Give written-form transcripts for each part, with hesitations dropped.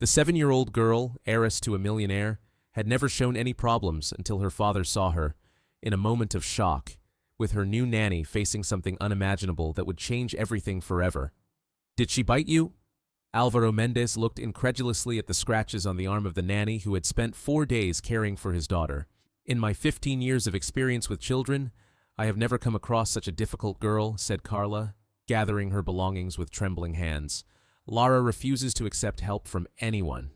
The 7-year-old girl, heiress to a millionaire, had never shown any problems until her father saw her, in a moment of shock, with her new nanny facing something unimaginable that would change everything forever. "Did she bite you?" Alvaro Mendez looked incredulously at the scratches on the arm of the nanny who had spent 4 days caring for his daughter. "In my 15 years of experience with children, I have never come across such a difficult girl," said Carla, gathering her belongings with trembling hands. "Lara refuses to accept help from anyone.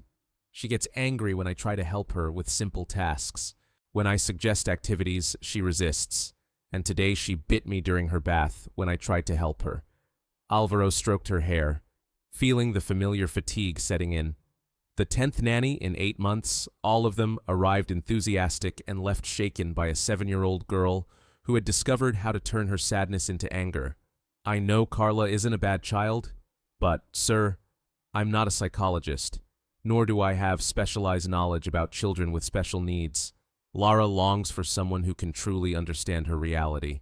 She gets angry when I try to help her with simple tasks. When I suggest activities, she resists. And today she bit me during her bath when I tried to help her." Alvaro stroked her hair, feeling the familiar fatigue setting in. The 10th nanny in 8 months, all of them arrived enthusiastic and left shaken by a 7-year-old girl who had discovered how to turn her sadness into anger. "I know Carla isn't a bad child, but, sir, I'm not a psychologist, nor do I have specialized knowledge about children with special needs. Lara longs for someone who can truly understand her reality."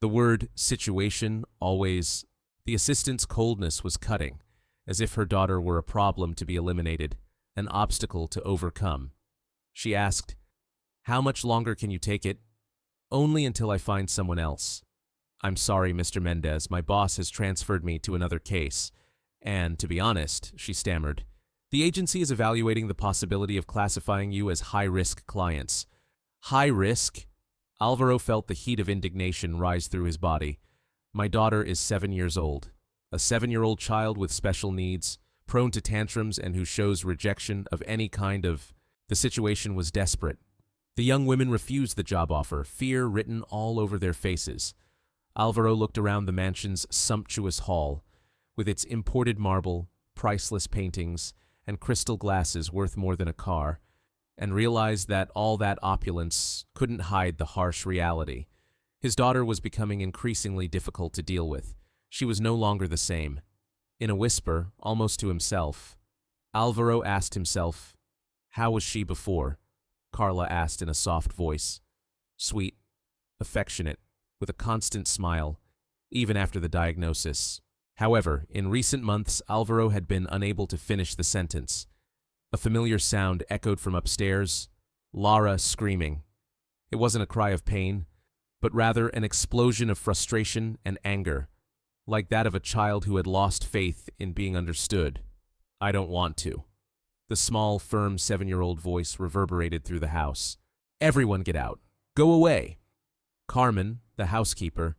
The word situation always... The assistant's coldness was cutting, as if her daughter were a problem to be eliminated, an obstacle to overcome. She asked, "How much longer can you take it?" "Only until I find someone else." "I'm sorry, Mr. Mendez, my boss has transferred me to another case. And, to be honest," she stammered, "the agency is evaluating the possibility of classifying you as high-risk clients." "High risk?" Alvaro felt the heat of indignation rise through his body. "My daughter is 7 years old. A 7-year-old child with special needs, prone to tantrums and who shows rejection of any kind of... The situation was desperate. The young women refused the job offer, fear written all over their faces. Alvaro looked around the mansion's sumptuous hall, with its imported marble, priceless paintings, and crystal glasses worth more than a car, and realized that all that opulence couldn't hide the harsh reality. His daughter was becoming increasingly difficult to deal with. She was no longer the same. In a whisper, almost to himself, Alvaro asked himself, "How was she before?" Carla asked in a soft voice. Sweet, affectionate, with a constant smile, even after the diagnosis. However, in recent months, Alvaro had been unable to finish the sentence. A familiar sound echoed from upstairs, Lara screaming. It wasn't a cry of pain, but rather an explosion of frustration and anger, like that of a child who had lost faith in being understood. "I don't want to." The small, firm 7-year-old voice reverberated through the house. "Everyone get out. Go away." Carmen, the housekeeper,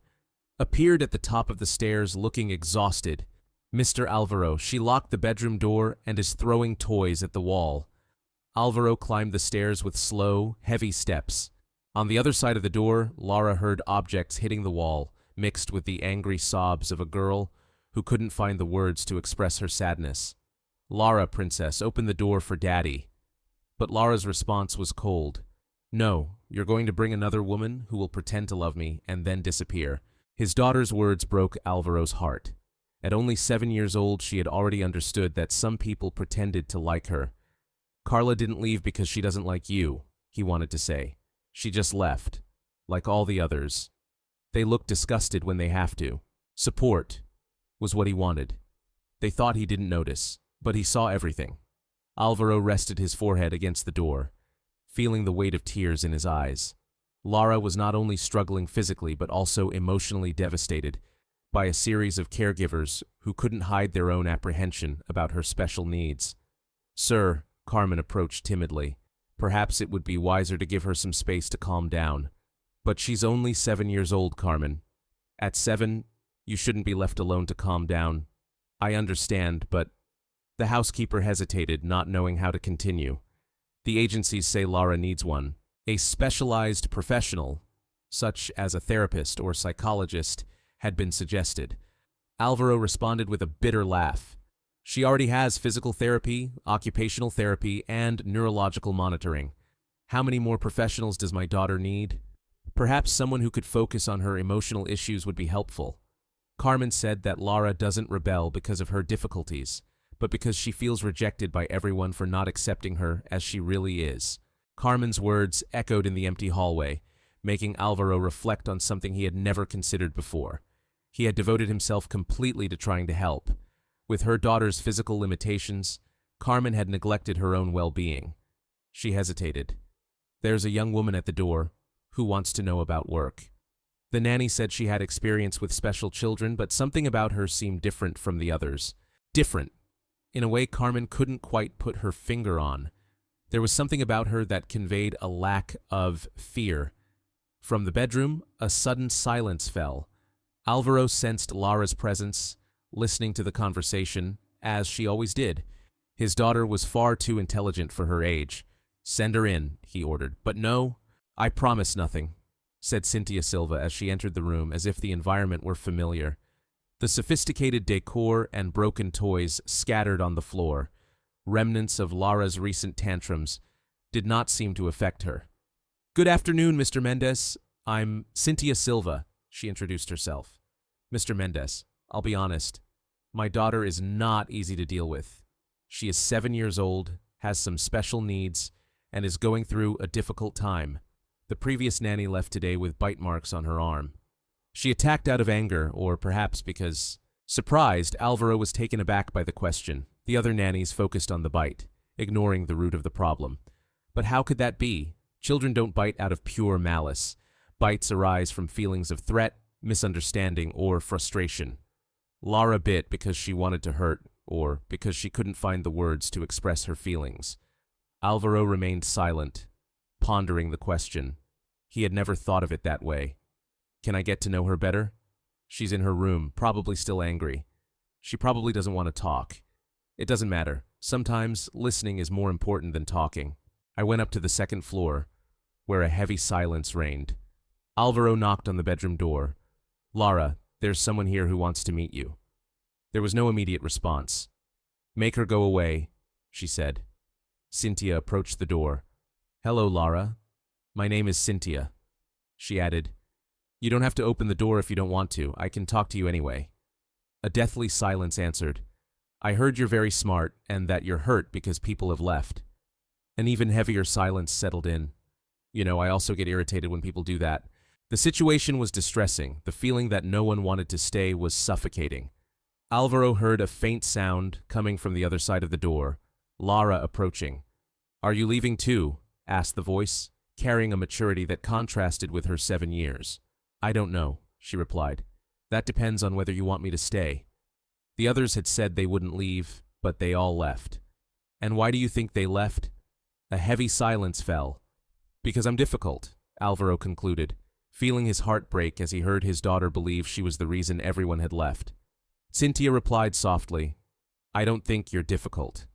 appeared at the top of the stairs looking exhausted. "Mr. Alvaro," she locked the bedroom door and is throwing toys at the wall. Alvaro climbed the stairs with slow, heavy steps. On the other side of the door, Lara heard objects hitting the wall, mixed with the angry sobs of a girl who couldn't find the words to express her sadness. "Lara, princess, open the door for Daddy." But Lara's response was cold. "No, you're going to bring another woman who will pretend to love me and then disappear." His daughter's words broke Alvaro's heart. At only 7 years old, she had already understood that some people pretended to like her. "Carla didn't leave because she doesn't like you," he wanted to say. "She just left, like all the others. They look disgusted when they have to." Support was what he wanted. They thought he didn't notice, but he saw everything. Alvaro rested his forehead against the door, feeling the weight of tears in his eyes. Lara was not only struggling physically but also emotionally devastated by a series of caregivers who couldn't hide their own apprehension about her special needs. "Sir," Carmen approached timidly. "Perhaps it would be wiser to give her some space to calm down." "But she's only 7 years old, Carmen. At 7, you shouldn't be left alone to calm down." "I understand, but..." The housekeeper hesitated, not knowing how to continue. "The agencies say Lara needs one. A specialized professional, such as a therapist or psychologist, had been suggested." Alvaro responded with a bitter laugh. "She already has physical therapy, occupational therapy, and neurological monitoring. How many more professionals does my daughter need? Perhaps someone who could focus on her emotional issues would be helpful." Carmen said that Lara doesn't rebel because of her difficulties, but because she feels rejected by everyone for not accepting her as she really is. Carmen's words echoed in the empty hallway, making Alvaro reflect on something he had never considered before. He had devoted himself completely to trying to help. With her daughter's physical limitations, Carmen had neglected her own well-being. She hesitated. "There's a young woman at the door who wants to know about work." The nanny said she had experience with special children, but something about her seemed different from the others. Different, in a way Carmen couldn't quite put her finger on. There was something about her that conveyed a lack of fear. From the bedroom, a sudden silence fell. Alvaro sensed Lara's presence, listening to the conversation, as she always did. His daughter was far too intelligent for her age. "Send her in," he ordered. "But no, I promise nothing," said Cynthia Silva as she entered the room as if the environment were familiar. The sophisticated decor and broken toys scattered on the floor, remnants of Lara's recent tantrums, did not seem to affect her. "Good afternoon, Mr. Mendez. I'm Cynthia Silva," she introduced herself. "Mr. Mendez, I'll be honest. My daughter is not easy to deal with. She is 7 years old, has some special needs, and is going through a difficult time. The previous nanny left today with bite marks on her arm. She attacked out of anger, or perhaps because..." Surprised, Alvaro was taken aback by the question. The other nannies focused on the bite, ignoring the root of the problem. But how could that be? Children don't bite out of pure malice. Bites arise from feelings of threat, misunderstanding, or frustration. Lara bit because she wanted to hurt, or because she couldn't find the words to express her feelings. Alvaro remained silent, pondering the question. He had never thought of it that way. "Can I get to know her better? She's in her room, probably still angry. She probably doesn't want to talk. It doesn't matter. Sometimes listening is more important than talking." I went up to the second floor, where a heavy silence reigned. Alvaro knocked on the bedroom door. "Lara, there's someone here who wants to meet you." There was no immediate response. "Make her go away," she said. Cynthia approached the door. "Hello, Lara. My name is Cynthia." She added, "You don't have to open the door if you don't want to. I can talk to you anyway." A deathly silence answered. "I heard you're very smart and that you're hurt because people have left." An even heavier silence settled in. I also get irritated when people do that. The situation was distressing. The feeling that no one wanted to stay was suffocating. Alvaro heard a faint sound coming from the other side of the door. Lara approaching. "Are you leaving too?" asked the voice, carrying a maturity that contrasted with her 7 years. "I don't know," she replied. "That depends on whether you want me to stay." The others had said they wouldn't leave, but they all left. And why do you think they left? A heavy silence fell. "Because I'm difficult," Alvaro concluded, feeling his heart break as he heard his daughter believe she was the reason everyone had left. Cynthia replied softly, "I don't think you're difficult."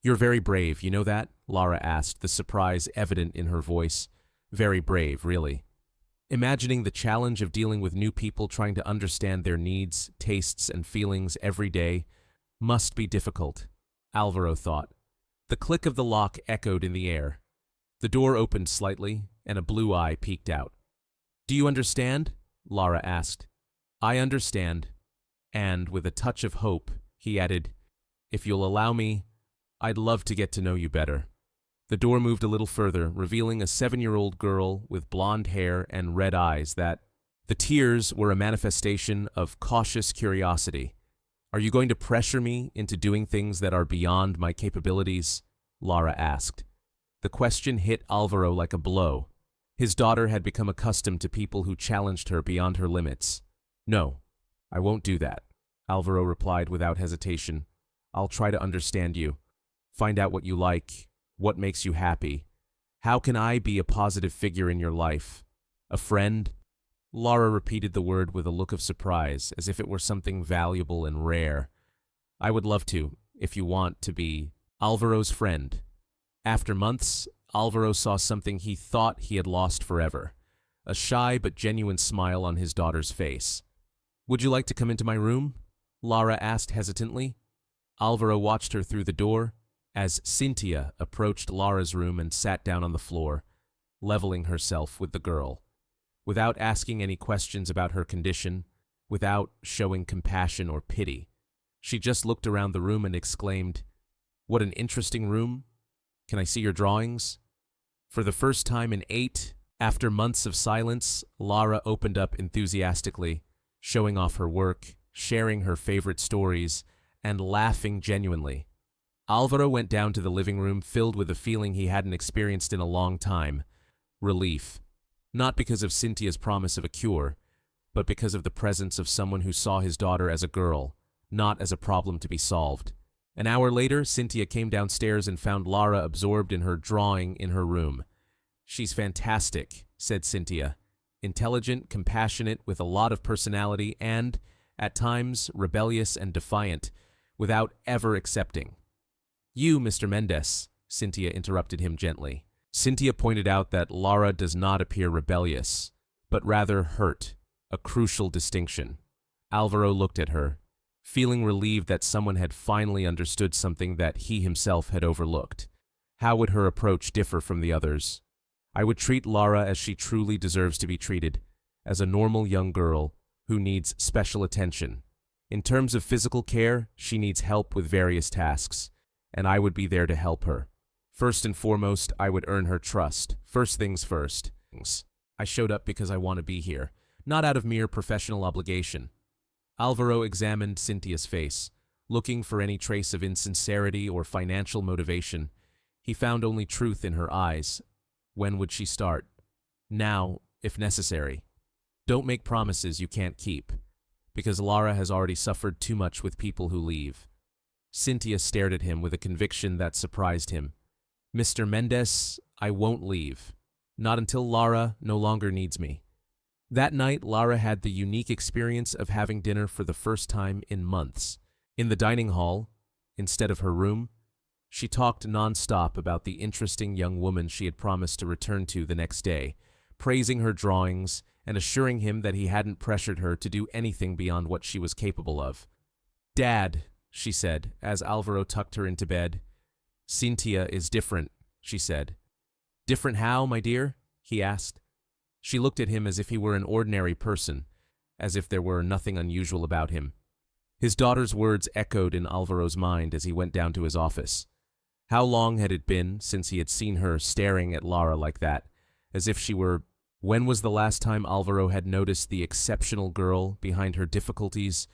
"You're very brave, you know that?" Lara asked, the surprise evident in her voice. "Very brave, really." Imagining the challenge of dealing with new people trying to understand their needs, tastes, and feelings every day must be difficult, Alvaro thought. The click of the lock echoed in the air. The door opened slightly, and a blue eye peeked out. "Do you understand?" Lara asked. "I understand." And, with a touch of hope, he added, "If you'll allow me, I'd love to get to know you better." The door moved a little further, revealing a 7-year-old girl with blonde hair and red eyes that... The tears were a manifestation of cautious curiosity. "Are you going to pressure me into doing things that are beyond my capabilities?" Lara asked. The question hit Alvaro like a blow. His daughter had become accustomed to people who challenged her beyond her limits. "No, I won't do that," Alvaro replied without hesitation. "I'll try to understand you, find out what you like, what makes you happy. How can I be a positive figure in your life? A friend?" Lara repeated the word with a look of surprise, as if it were something valuable and rare. "I would love to, if you want to be Alvaro's friend." After months, Alvaro saw something he thought he had lost forever. A shy but genuine smile on his daughter's face. "Would you like to come into my room?" Lara asked hesitantly. Alvaro watched her through the door as Cynthia approached Lara's room and sat down on the floor, leveling herself with the girl. Without asking any questions about her condition, without showing compassion or pity, she just looked around the room and exclaimed, "What an interesting room. Can I see your drawings?" For the first time in 8, after months of silence, Lara opened up enthusiastically, showing off her work, sharing her favorite stories, and laughing genuinely. Alvaro went down to the living room filled with a feeling he hadn't experienced in a long time. Relief. Not because of Cynthia's promise of a cure, but because of the presence of someone who saw his daughter as a girl, not as a problem to be solved. An hour later, Cynthia came downstairs and found Lara absorbed in her drawing in her room. "She's fantastic," said Cynthia. "Intelligent, compassionate, with a lot of personality and, at times, rebellious and defiant, without ever accepting." "You, Mr. Mendez," Cynthia interrupted him gently. Cynthia pointed out that Lara does not appear rebellious, but rather hurt, a crucial distinction. Alvaro looked at her, feeling relieved that someone had finally understood something that he himself had overlooked. How would her approach differ from the others? "I would treat Lara as she truly deserves to be treated, as a normal young girl who needs special attention. In terms of physical care, she needs help with various tasks, and I would be there to help her. First and foremost, I would earn her trust. First things first. I showed up because I want to be here, not out of mere professional obligation." Alvaro examined Cynthia's face, looking for any trace of insincerity or financial motivation. He found only truth in her eyes. When would she start? Now, if necessary. Don't make promises you can't keep, because Lara has already suffered too much with people who leave. Cynthia stared at him with a conviction that surprised him. "Mr. Mendez, I won't leave. Not until Lara no longer needs me." That night, Lara had the unique experience of having dinner for the first time in months. In the dining hall, instead of her room, she talked non-stop about the interesting young woman she had promised to return to the next day, praising her drawings and assuring him that he hadn't pressured her to do anything beyond what she was capable of. "Dad," she said, as Alvaro tucked her into bed. "Cynthia is different," she said. "Different how, my dear?" he asked. She looked at him as if he were an ordinary person, as if there were nothing unusual about him. His daughter's words echoed in Alvaro's mind as he went down to his office. How long had it been since he had seen her staring at Lara like that, as if she were... When was the last time Alvaro had noticed the exceptional girl behind her difficulties?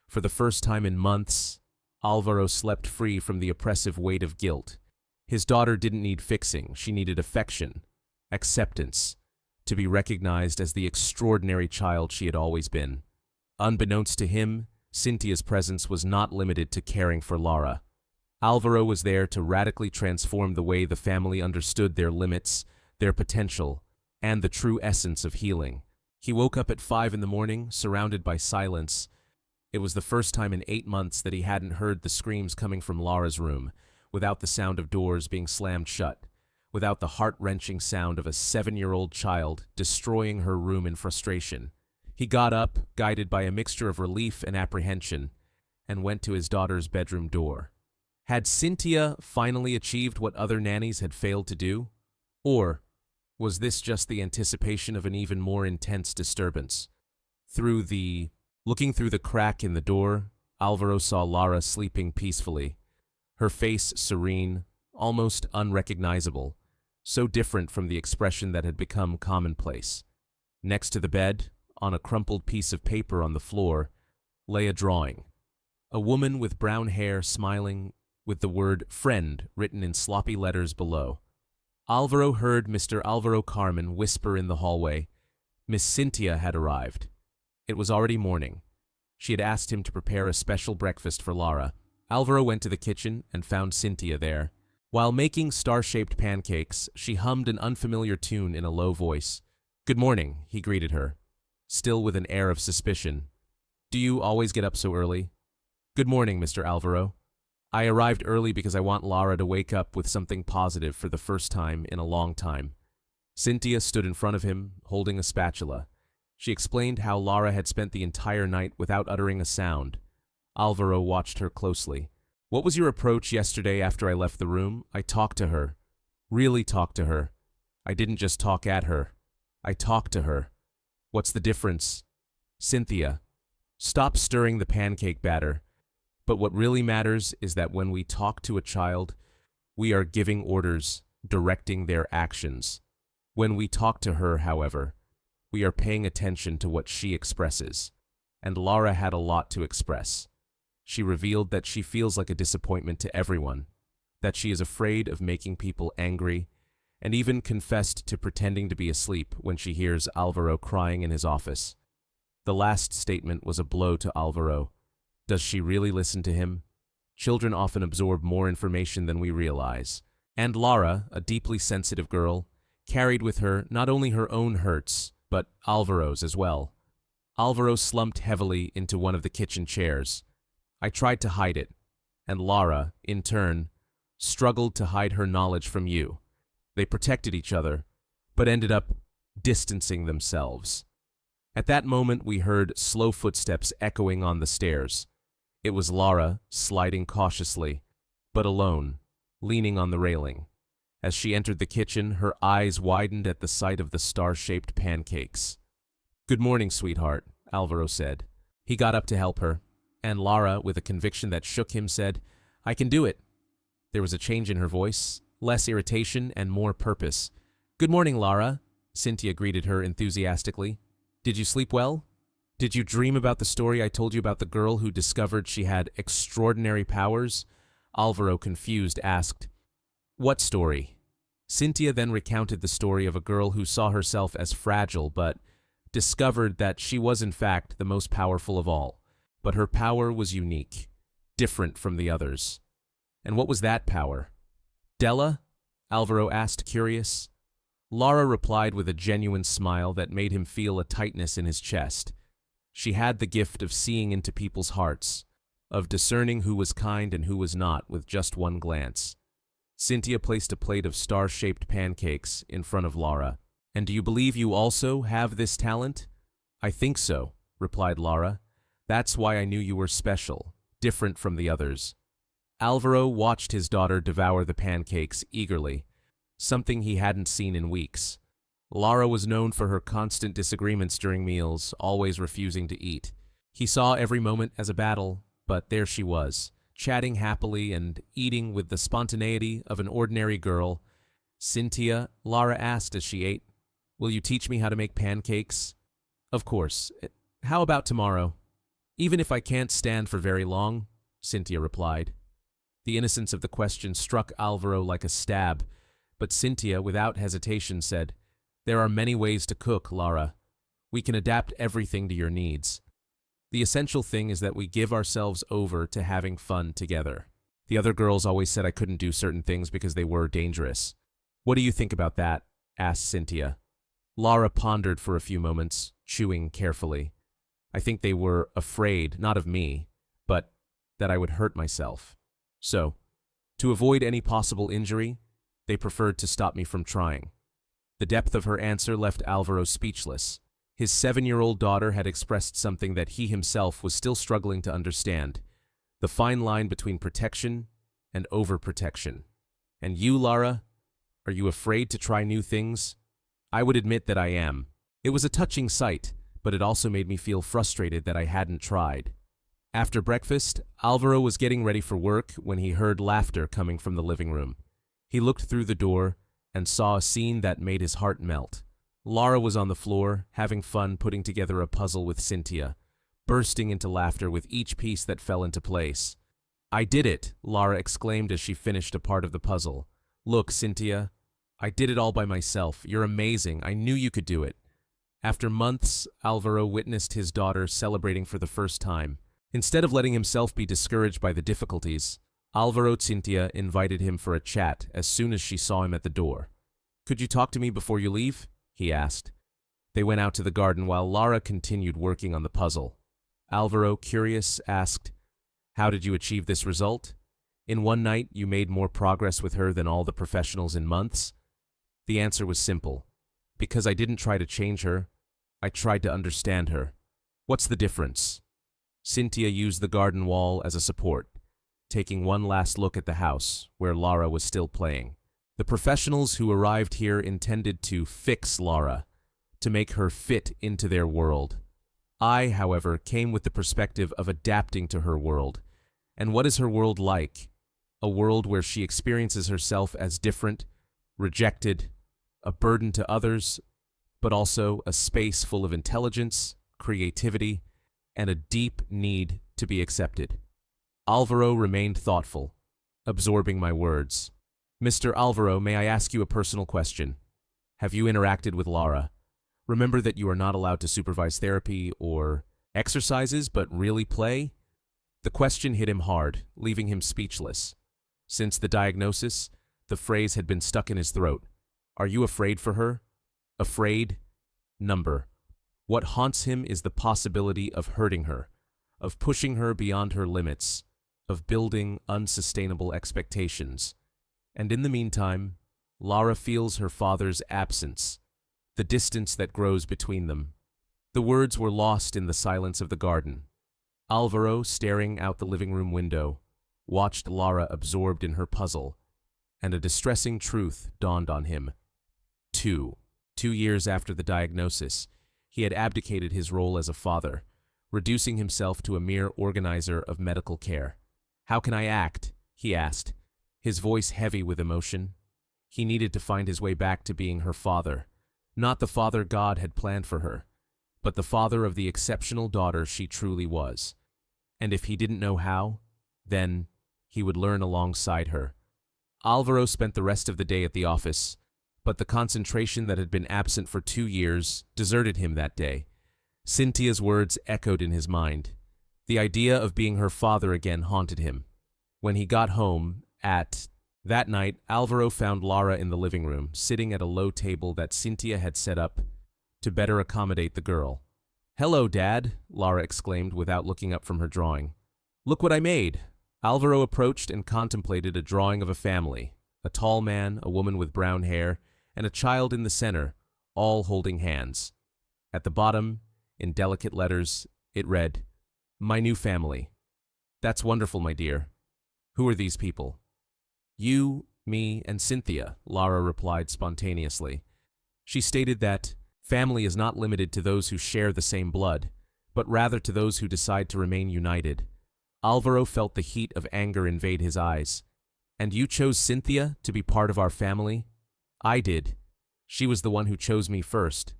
For the first time in months, Alvaro slept free from the oppressive weight of guilt. His daughter didn't need fixing, she needed affection, acceptance, to be recognized as the extraordinary child she had always been. Unbeknownst to him, Cynthia's presence was not limited to caring for Lara. Alvaro was there to radically transform the way the family understood their limits, their potential, and the true essence of healing. He woke up at 5 in the morning, surrounded by silence. It was the first time in 8 months that he hadn't heard the screams coming from Lara's room, without the sound of doors being slammed shut, without the heart-wrenching sound of a 7-year-old child destroying her room in frustration. He got up, guided by a mixture of relief and apprehension, and went to his daughter's bedroom door. Had Cynthia finally achieved what other nannies had failed to do? Or was this just the anticipation of an even more intense disturbance? Looking through the crack in the door, Alvaro saw Lara sleeping peacefully, her face serene, almost unrecognizable, so different from the expression that had become commonplace. Next to the bed, on a crumpled piece of paper on the floor, lay a drawing. A woman with brown hair smiling, with the word "friend" written in sloppy letters below. Alvaro heard Mr. Alvaro Carmen whisper in the hallway. Miss Cynthia had arrived. It was already morning. She had asked him to prepare a special breakfast for Lara. Alvaro went to the kitchen and found Cynthia there. While making star-shaped pancakes, she hummed an unfamiliar tune in a low voice. "Good morning," he greeted her, still with an air of suspicion. "Do you always get up so early?" "Good morning, Mr. Alvaro. I arrived early because I want Lara to wake up with something positive for the first time in a long time." Cynthia stood in front of him, holding a spatula. She explained how Lara had spent the entire night without uttering a sound. Alvaro watched her closely. "What was your approach yesterday after I left the room? I talked to her. Really talked to her. I didn't just talk at her. I talked to her. What's the difference?" "Cynthia, stop stirring the pancake batter. But what really matters is that when we talk to a child, we are giving orders, directing their actions. When we talk to her, however, we are paying attention to what she expresses. And Lara had a lot to express. She revealed that she feels like a disappointment to everyone, that she is afraid of making people angry, and even confessed to pretending to be asleep when she hears Alvaro crying in his office. The last statement was a blow to Alvaro. Does she really listen to him? Children often absorb more information than we realize. And Lara, a deeply sensitive girl, carried with her not only her own hurts, but Alvaro's as well. Alvaro slumped heavily into one of the kitchen chairs. I tried to hide it, and Lara, in turn, struggled to hide her knowledge from you. They protected each other, but ended up distancing themselves. At that moment, we heard slow footsteps echoing on the stairs. It was Lara, sliding cautiously, but alone, leaning on the railing. As she entered the kitchen, her eyes widened at the sight of the star-shaped pancakes. "Good morning, sweetheart," Alvaro said. He got up to help her, and Lara, with a conviction that shook him, said, "I can do it." There was a change in her voice, less irritation and more purpose. "Good morning, Lara," Cynthia greeted her enthusiastically. "Did you sleep well? Did you dream about the story I told you about the girl who discovered she had extraordinary powers?" Alvaro, confused, asked. "What story?" Cynthia then recounted the story of a girl who saw herself as fragile but discovered that she was in fact the most powerful of all. But her power was unique, different from the others. And what was that power? "Della?" Alvaro asked, curious. Lara replied with a genuine smile that made him feel a tightness in his chest. She had the gift of seeing into people's hearts, of discerning who was kind and who was not with just one glance. Cynthia placed a plate of star-shaped pancakes in front of Lara. "And do you believe you also have this talent?" "I think so," replied Lara. "That's why I knew you were special, different from the others." Alvaro watched his daughter devour the pancakes eagerly, something he hadn't seen in weeks. Lara was known for her constant disagreements during meals, always refusing to eat. He saw every moment as a battle, but there she was, chatting happily and eating with the spontaneity of an ordinary girl. "Cynthia," Lara asked as she ate, "will you teach me how to make pancakes?" "Of course. How about tomorrow?" "Even if I can't stand for very long," Cynthia replied. The innocence of the question struck Alvaro like a stab, but Cynthia, without hesitation, said, "There are many ways to cook, Lara. We can adapt everything to your needs. The essential thing is that we give ourselves over to having fun together." The other girls always said I couldn't do certain things because they were dangerous. "What do you think about that?" asked Cynthia. Lara pondered for a few moments, chewing carefully. "I think they were afraid, not of me, but that I would hurt myself. So, to avoid any possible injury, they preferred to stop me from trying." The depth of her answer left Alvaro speechless. His 7-year-old daughter had expressed something that he himself was still struggling to understand, the fine line between protection and overprotection. "And you, Lara? Are you afraid to try new things?" "I would admit that I am." It was a touching sight, but it also made me feel frustrated that I hadn't tried. After breakfast, Alvaro was getting ready for work when he heard laughter coming from the living room. He looked through the door and saw a scene that made his heart melt. Lara was on the floor, having fun putting together a puzzle with Cynthia, bursting into laughter with each piece that fell into place. "I did it!" Lara exclaimed as she finished a part of the puzzle. "Look, Cynthia, I did it all by myself. You're amazing. I knew you could do it." After months, Alvaro witnessed his daughter celebrating for the first time. Instead of letting himself be discouraged by the difficulties, Alvaro Cynthia invited him for a chat as soon as she saw him at the door. "Could you talk to me before you leave?" he asked. They went out to the garden while Lara continued working on the puzzle. Alvaro, curious, asked, "How did you achieve this result? In one night, you made more progress with her than all the professionals in months?" The answer was simple. "Because I didn't try to change her. I tried to understand her." "What's the difference?" Cynthia used the garden wall as a support, taking one last look at the house, where Lara was still playing. The professionals who arrived here intended to fix Lara, to make her fit into their world. I, however, came with the perspective of adapting to her world. And what is her world like? A world where she experiences herself as different, rejected, a burden to others, but also a space full of intelligence, creativity, and a deep need to be accepted. Alvaro remained thoughtful. absorbing my words. Mr. Alvaro, may I ask you a personal question? Have you interacted with Lara? Remember that you are not allowed to supervise therapy or exercises, but really play? The question hit him hard, leaving him speechless. Since the diagnosis, the phrase had been stuck in his throat. Are you afraid for her? Afraid? Number. What haunts him is the possibility of hurting her, of pushing her beyond her limits, of building unsustainable expectations. And in the meantime, Lara feels her father's absence, the distance that grows between them. The words were lost in the silence of the garden. Alvaro, staring out the living room window, watched Lara absorbed in her puzzle, and a distressing truth dawned on him. 2 years after the diagnosis, he had abdicated his role as a father, reducing himself to a mere organizer of medical care. How can I act? He asked, his voice heavy with emotion. He needed to find his way back to being her father, not the father God had planned for her, but the father of the exceptional daughter she truly was. And if he didn't know how, then he would learn alongside her. Alvaro spent the rest of the day at the office, but the concentration that had been absent for 2 years deserted him that day. Cynthia's words echoed in his mind. The idea of being her father again haunted him. When he got home that night, Alvaro found Lara in the living room, sitting at a low table that Cynthia had set up to better accommodate the girl. "Hello, Dad," Lara exclaimed without looking up from her drawing. "Look what I made." Alvaro approached and contemplated a drawing of a family, a tall man, a woman with brown hair, and a child in the center, all holding hands. At the bottom, in delicate letters, it read, "My new family." "That's wonderful, my dear. Who are these people?" "You, me, and Cynthia," Lara replied spontaneously. She stated that family is not limited to those who share the same blood, but rather to those who decide to remain united. Alvaro felt the heat of anger invade his eyes. "And you chose Cynthia to be part of our family?" "I did. She was the one who chose me first."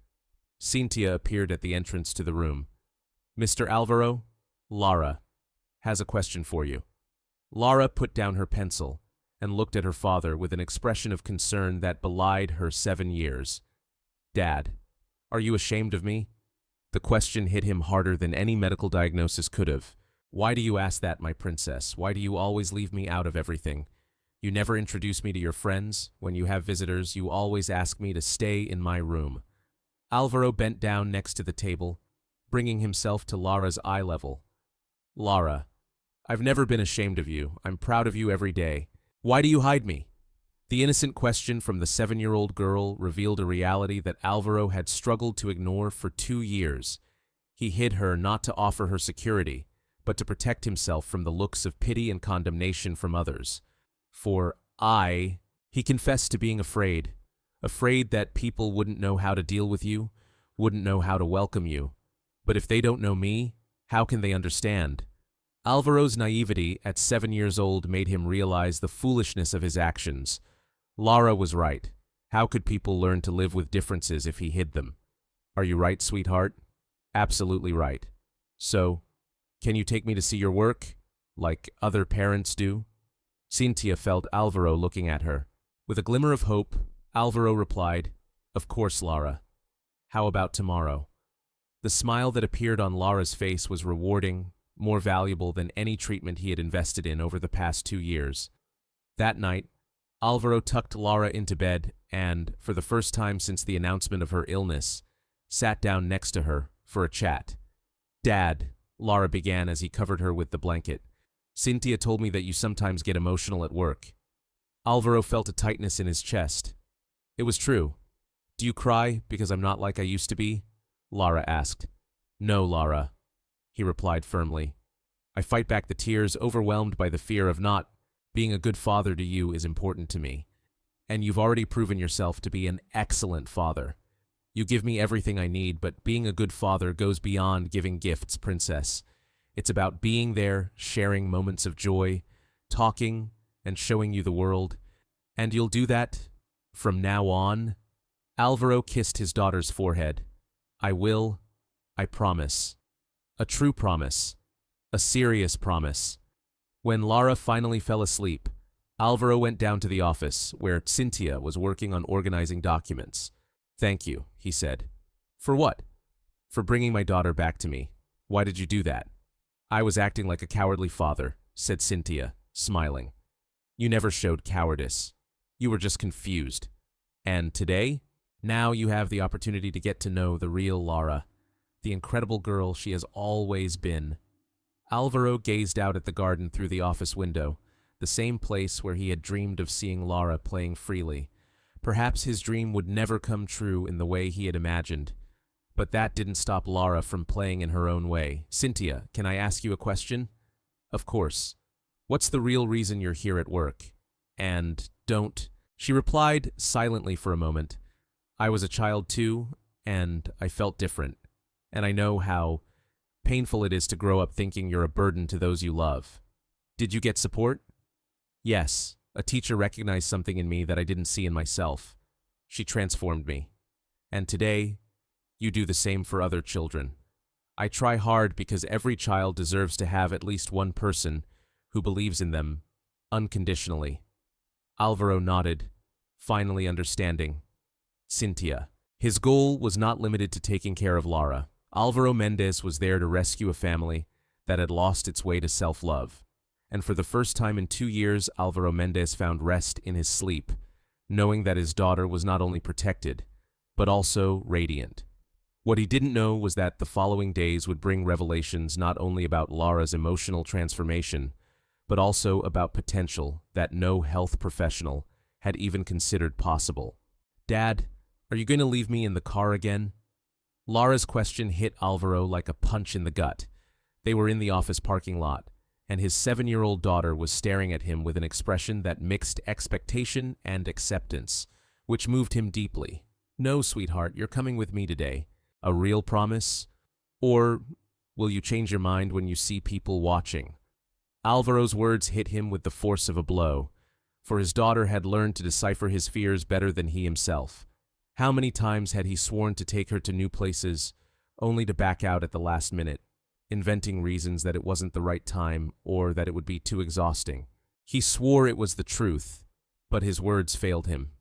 Cynthia appeared at the entrance to the room. "Mr. Alvaro, Lara has a question for you." Lara put down her pencil and looked at her father with an expression of concern that belied her 7 years. "Dad, are you ashamed of me?" The question hit him harder than any medical diagnosis could have. "Why do you ask that, my princess? Why do you always leave me out of everything? You never introduce me to your friends. When you have visitors, you always ask me to stay in my room." Alvaro bent down next to the table, bringing himself to Lara's eye level. "Lara, I've never been ashamed of you. I'm proud of you every day. Why do you hide me?" The innocent question from the 7-year-old girl revealed a reality that Alvaro had struggled to ignore for 2 years. He hid her not to offer her security, but to protect himself from the looks of pity and condemnation from others. He confessed to being afraid that people wouldn't know how to deal with you, wouldn't know how to welcome you. But if they don't know me, how can they understand? Alvaro's naivety at 7 years old made him realize the foolishness of his actions. Lara was right. How could people learn to live with differences if he hid them? "Are you right, sweetheart?" "Absolutely right." "So, can you take me to see your work, like other parents do?" Cynthia felt Alvaro looking at her. With a glimmer of hope, Alvaro replied, "Of course, Lara. How about tomorrow?" The smile that appeared on Lara's face was rewarding, more valuable than any treatment he had invested in over the past 2 years. That night, Alvaro tucked Lara into bed and, for the first time since the announcement of her illness, sat down next to her for a chat. "Dad," Lara began as he covered her with the blanket, "Cynthia told me that you sometimes get emotional at work." Alvaro felt a tightness in his chest. It was true. "Do you cry because I'm not like I used to be?" Lara asked. "No, Lara," he replied firmly. "I fight back the tears, overwhelmed by the fear of not being a good father to you is important to me. And you've already proven yourself to be an excellent father. You give me everything I need, but being a good father goes beyond giving gifts, princess. It's about being there, sharing moments of joy, talking, and showing you the world. And you'll do that from now on?" Alvaro kissed his daughter's forehead. "I will. I promise. A true promise. A serious promise." When Lara finally fell asleep, Alvaro went down to the office, where Cynthia was working on organizing documents. "Thank you," he said. "For what?" "For bringing my daughter back to me. Why did you do that?" "I was acting like a cowardly father," said Cynthia, smiling. "You never showed cowardice. You were just confused. And today? Now you have the opportunity to get to know the real Lara, the incredible girl she has always been." Alvaro gazed out at the garden through the office window, the same place where he had dreamed of seeing Lara playing freely. Perhaps his dream would never come true in the way he had imagined. But that didn't stop Lara from playing in her own way. "Cynthia, can I ask you a question?" "Of course. What's the real reason you're here at work?" "And don't..." She replied silently for a moment. "I was a child too, and I felt different. And I know how painful it is to grow up thinking you're a burden to those you love." "Did you get support?" "Yes. A teacher recognized something in me that I didn't see in myself. She transformed me. And today, you do the same for other children. I try hard because every child deserves to have at least one person who believes in them unconditionally." Alvaro nodded, finally understanding. Cynthia. His goal was not limited to taking care of Lara. Alvaro Mendez was there to rescue a family that had lost its way to self-love. And for the first time in 2 years, Alvaro Mendez found rest in his sleep, knowing that his daughter was not only protected, but also radiant. What he didn't know was that the following days would bring revelations not only about Lara's emotional transformation, but also about potential that no health professional had even considered possible. "Dad, are you going to leave me in the car again?" Lara's question hit Alvaro like a punch in the gut. They were in the office parking lot, and his 7-year-old daughter was staring at him with an expression that mixed expectation and acceptance, which moved him deeply. "No, sweetheart, you're coming with me today. A real promise? Or will you change your mind when you see people watching?" Alvaro's words hit him with the force of a blow, for his daughter had learned to decipher his fears better than he himself. How many times had he sworn to take her to new places, only to back out at the last minute, inventing reasons that it wasn't the right time or that it would be too exhausting? He swore it was the truth, but his words failed him.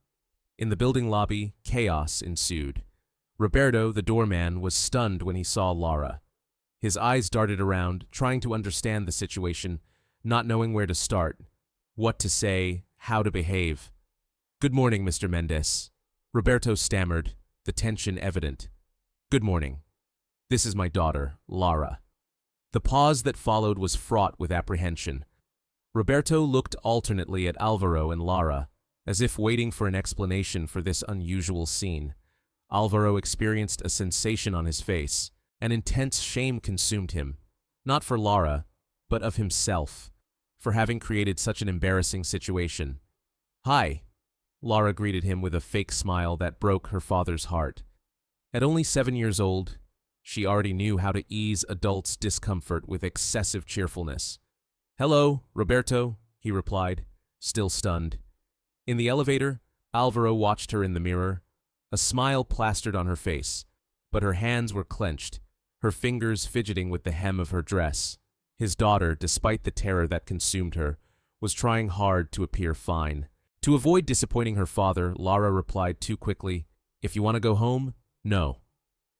In the building lobby, chaos ensued. Roberto, the doorman, was stunned when he saw Lara. His eyes darted around, trying to understand the situation, not knowing where to start, what to say, how to behave. "Good morning, Mr. Mendez." Roberto stammered, the tension evident. "Good morning. This is my daughter, Lara." The pause that followed was fraught with apprehension. Roberto looked alternately at Alvaro and Lara, as if waiting for an explanation for this unusual scene. Alvaro experienced a sensation on his face. An intense shame consumed him, not for Lara, but of himself, for having created such an embarrassing situation. "Hi," Lara greeted him with a fake smile that broke her father's heart. At only 7 years old, she already knew how to ease adults' discomfort with excessive cheerfulness. "Hello, Roberto," he replied, still stunned. In the elevator, Alvaro watched her in the mirror. A smile plastered on her face, but her hands were clenched, her fingers fidgeting with the hem of her dress. His daughter, despite the terror that consumed her, was trying hard to appear fine. To avoid disappointing her father, Lara replied too quickly, "If you want to go home, no."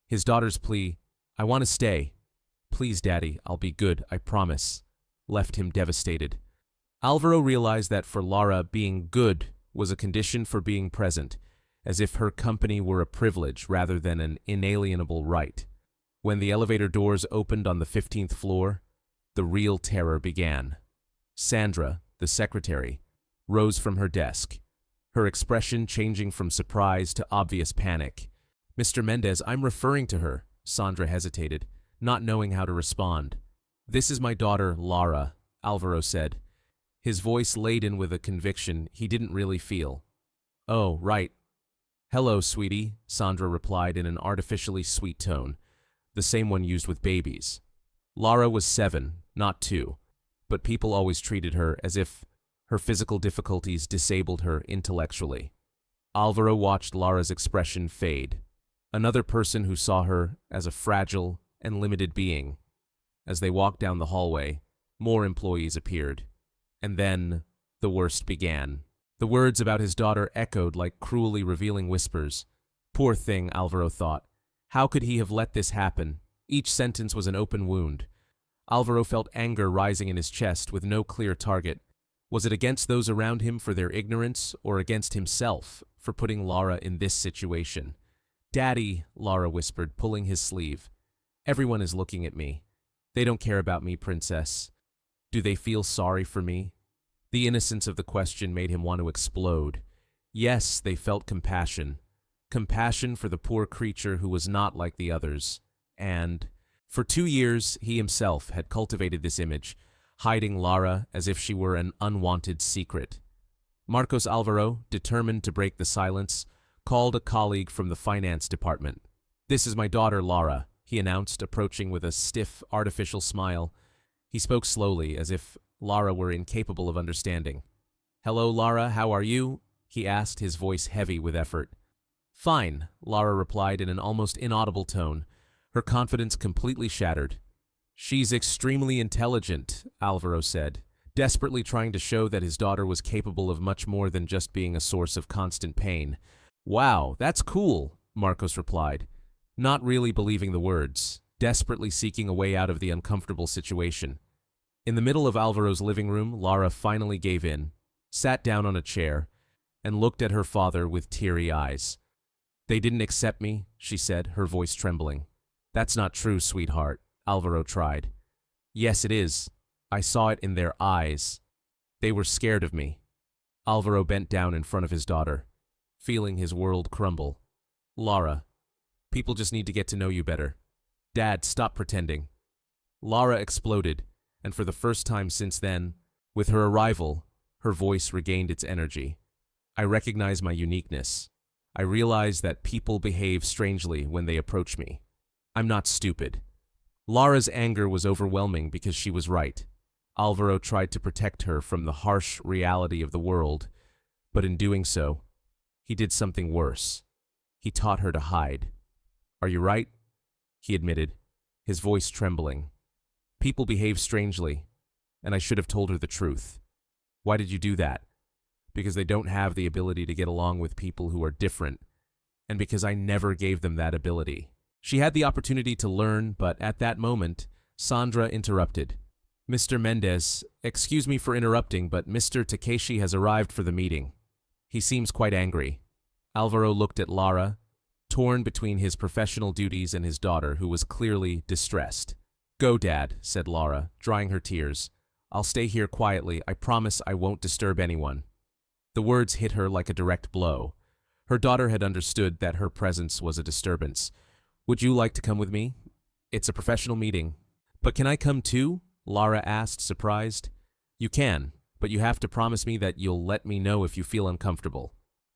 His daughter's plea, "I want to stay. Please, Daddy, I'll be good, I promise," left him devastated. Alvaro realized that for Lara, being good was a condition for being present, as if her company were a privilege rather than an inalienable right. When the elevator doors opened on the 15th floor, the real terror began. Sandra, the secretary, rose from her desk, her expression changing from surprise to obvious panic. "Mr. Mendez, I'm referring to her," Sandra hesitated, not knowing how to respond. "This is my daughter, Lara," Alvaro said, his voice laden with a conviction he didn't really feel. "Oh, right. Hello, sweetie," Sandra replied in an artificially sweet tone, the same one used with babies. Lara was 7, not 2, but people always treated her as if her physical difficulties disabled her intellectually. Alvaro watched Lara's expression fade, another person who saw her as a fragile and limited being. As they walked down the hallway, more employees appeared. And then the worst began. The words about his daughter echoed like cruelly revealing whispers. Poor thing, Alvaro thought. How could he have let this happen? Each sentence was an open wound. Alvaro felt anger rising in his chest with no clear target. Was it against those around him for their ignorance, or against himself for putting Lara in this situation? "Daddy," Lara whispered, pulling his sleeve. "Everyone is looking at me. They don't care about me, princess. Do they feel sorry for me?" The innocence of the question made him want to explode. Yes, they felt compassion. Compassion for the poor creature who was not like the others. And, for 2 years, he himself had cultivated this image, hiding Lara as if she were an unwanted secret. Marcos Alvaro, determined to break the silence, called a colleague from the finance department. "This is my daughter, Lara," he announced, approaching with a stiff, artificial smile. He spoke slowly, as if Lara were incapable of understanding. "Hello, Lara, how are you?" he asked, his voice heavy with effort. "Fine," Lara replied in an almost inaudible tone, her confidence completely shattered. "She's extremely intelligent," Alvaro said, desperately trying to show that his daughter was capable of much more than just being a source of constant pain. "Wow, that's cool," Marcos replied, not really believing the words, desperately seeking a way out of the uncomfortable situation. In the middle of Alvaro's living room, Lara finally gave in, sat down on a chair, and looked at her father with teary eyes. "They didn't accept me," she said, her voice trembling. "That's not true, sweetheart," Alvaro tried. "Yes, it is. I saw it in their eyes. They were scared of me." Alvaro bent down in front of his daughter, feeling his world crumble. "Lara, people just need to get to know you better. Dad, stop pretending." Lara exploded, and for the first time since then, with her arrival, her voice regained its energy. "I recognize my uniqueness. I realize that people behave strangely when they approach me. I'm not stupid." Lara's anger was overwhelming because she was right. Alvaro tried to protect her from the harsh reality of the world, but in doing so, he did something worse. He taught her to hide. "Are you right?" he admitted, his voice trembling. "People behave strangely, and I should have told her the truth." "Why did you do that?" "Because they don't have the ability to get along with people who are different, and because I never gave them that ability." She had the opportunity to learn, but at that moment, Sandra interrupted. "Mr. Mendez, excuse me for interrupting, but Mr. Takeshi has arrived for the meeting. He seems quite angry." Alvaro looked at Lara, torn between his professional duties and his daughter, who was clearly distressed. "Go, Dad," said Lara, drying her tears. "I'll stay here quietly. I promise I won't disturb anyone." The words hit her like a direct blow. Her daughter had understood that her presence was a disturbance. "Would you like to come with me? It's a professional meeting." "But can I come too?" Lara asked, surprised. "You can, but you have to promise me that you'll let me know if you feel uncomfortable."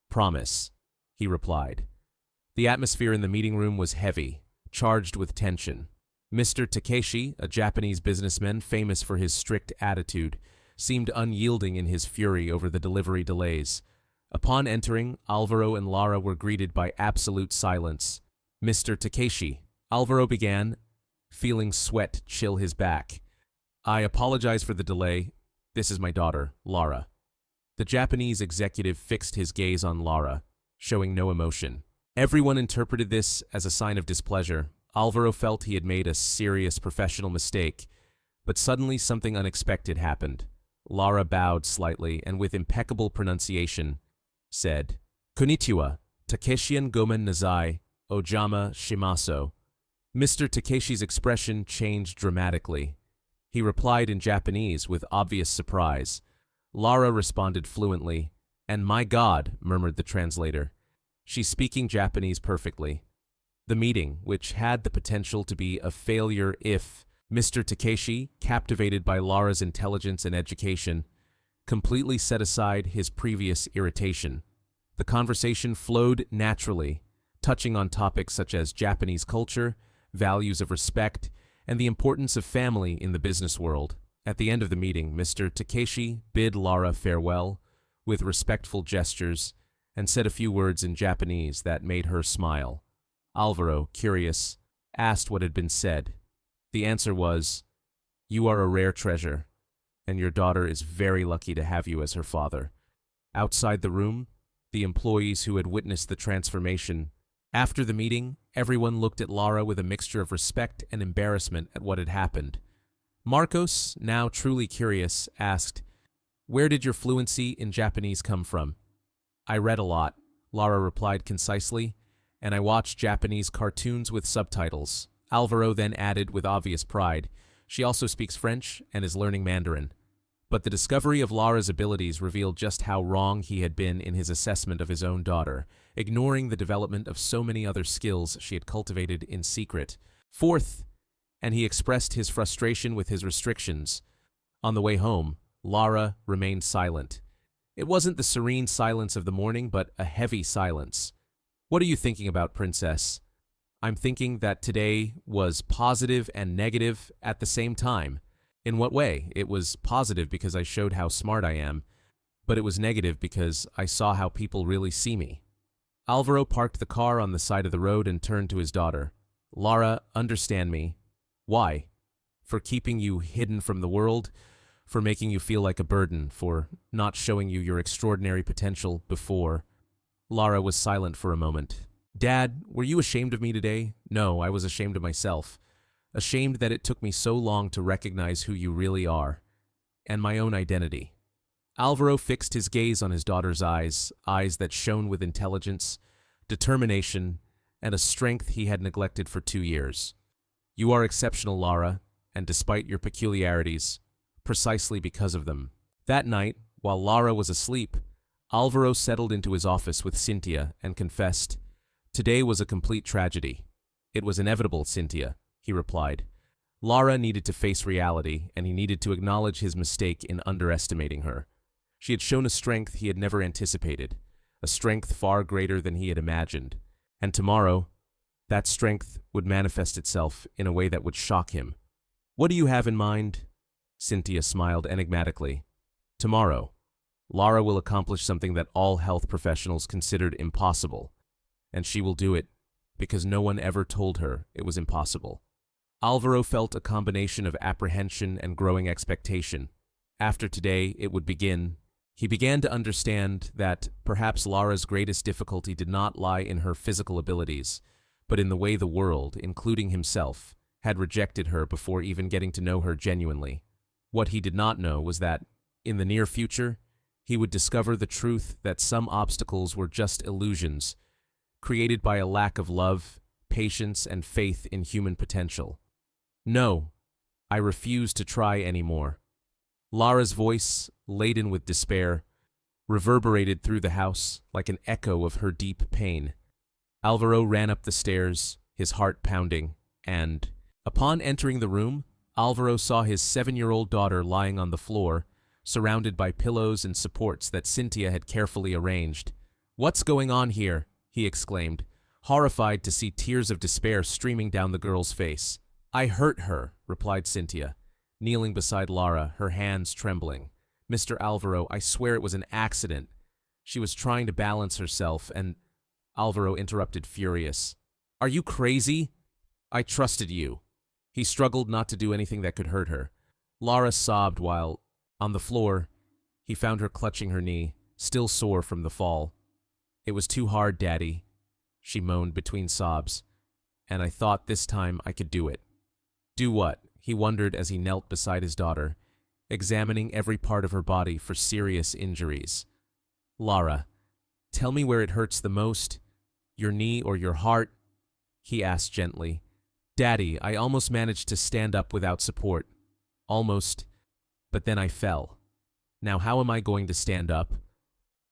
"Promise," he replied. The atmosphere in the meeting room was heavy, charged with tension. Mr. Takeshi, a Japanese businessman famous for his strict attitude, seemed unyielding in his fury over the delivery delays. Upon entering, Alvaro and Lara were greeted by absolute silence. "Mr. Takeshi," Alvaro began, feeling sweat chill his back. "I apologize for the delay. This is my daughter, Lara." The Japanese executive fixed his gaze on Lara, showing no emotion. Everyone interpreted this as a sign of displeasure. Alvaro felt he had made a serious professional mistake, but suddenly something unexpected happened. Lara bowed slightly and with impeccable pronunciation said, "Konnichiwa, Takeshian Gomen Nazai, Ojama Shimaso." Mr. Takeshi's expression changed dramatically. He replied in Japanese with obvious surprise. Lara responded fluently, "And my God," murmured the translator. "She's speaking Japanese perfectly." The meeting, which had the potential to be a failure if Mr. Takeshi, captivated by Lara's intelligence and education, completely set aside his previous irritation. The conversation flowed naturally, touching on topics such as Japanese culture, values of respect, and the importance of family in the business world. At the end of the meeting, Mr. Takeshi bid Lara farewell with respectful gestures and said a few words in Japanese that made her smile. Alvaro, curious, asked what had been said. The answer was, "You are a rare treasure. and your daughter is very lucky to have you as her father." Outside the room, the employees who had witnessed the transformation. After the meeting, everyone looked at Lara with a mixture of respect and embarrassment at what had happened. Marcos, now truly curious, asked, "Where did your fluency in Japanese come from?" "I read a lot," Lara replied concisely, "and I watched Japanese cartoons with subtitles." Alvaro then added with obvious pride, "She also speaks French and is learning Mandarin." But the discovery of Lara's abilities revealed just how wrong he had been in his assessment of his own daughter, ignoring the development of so many other skills she had cultivated in secret. Fourth, and he expressed his frustration with his restrictions. On the way home, Lara remained silent. It wasn't the serene silence of the morning, but a heavy silence. "What are you thinking about, Princess?" "I'm thinking that today was positive and negative at the same time." "In what way?" "It was positive because I showed how smart I am, but it was negative because I saw how people really see me." Alvaro parked the car on the side of the road and turned to his daughter. "Lara, understand me." "Why?" "For keeping you hidden from the world, for making you feel like a burden, for not showing you your extraordinary potential before." Lara was silent for a moment. "Dad, were you ashamed of me today?" "No, I was ashamed of myself. Ashamed that it took me so long to recognize who you really are, and my own identity." Alvaro fixed his gaze on his daughter's eyes, eyes that shone with intelligence, determination, and a strength he had neglected for 2 years. "You are exceptional, Lara, and despite your peculiarities, precisely because of them." That night, while Lara was asleep, Alvaro settled into his office with Cynthia and confessed, "Today was a complete tragedy." "It was inevitable, Cynthia," he replied. Lara needed to face reality, and he needed to acknowledge his mistake in underestimating her. She had shown a strength he had never anticipated, a strength far greater than he had imagined, and tomorrow, that strength would manifest itself in a way that would shock him. "What do you have in mind?" Cynthia smiled enigmatically. "Tomorrow, Lara will accomplish something that all health professionals considered impossible, and she will do it because no one ever told her it was impossible." Alvaro felt a combination of apprehension and growing expectation. After today, it would begin. He began to understand that perhaps Lara's greatest difficulty did not lie in her physical abilities, but in the way the world, including himself, had rejected her before even getting to know her genuinely. What he did not know was that, in the near future, he would discover the truth that some obstacles were just illusions, created by a lack of love, patience, and faith in human potential. "No, I refuse to try anymore." Lara's voice, laden with despair, reverberated through the house like an echo of her deep pain. Alvaro ran up the stairs, his heart pounding, and, upon entering the room, Alvaro saw his 7-year-old daughter lying on the floor, surrounded by pillows and supports that Cynthia had carefully arranged. "What's going on here?" he exclaimed, horrified to see tears of despair streaming down the girl's face. "I hurt her," replied Cynthia, kneeling beside Lara, her hands trembling. "Mr. Alvaro, I swear it was an accident. She was trying to balance herself and—" Alvaro interrupted, furious. "Are you crazy? I trusted you." He struggled not to do anything that could hurt her. Lara sobbed while, on the floor, he found her clutching her knee, still sore from the fall. "It was too hard, Daddy," she moaned between sobs, "and I thought this time I could do it." "Do what?" he wondered as he knelt beside his daughter, examining every part of her body for serious injuries. "Lara, tell me where it hurts the most, your knee or your heart?" he asked gently. "Daddy, I almost managed to stand up without support. Almost, but then I fell. Now how am I going to stand up?"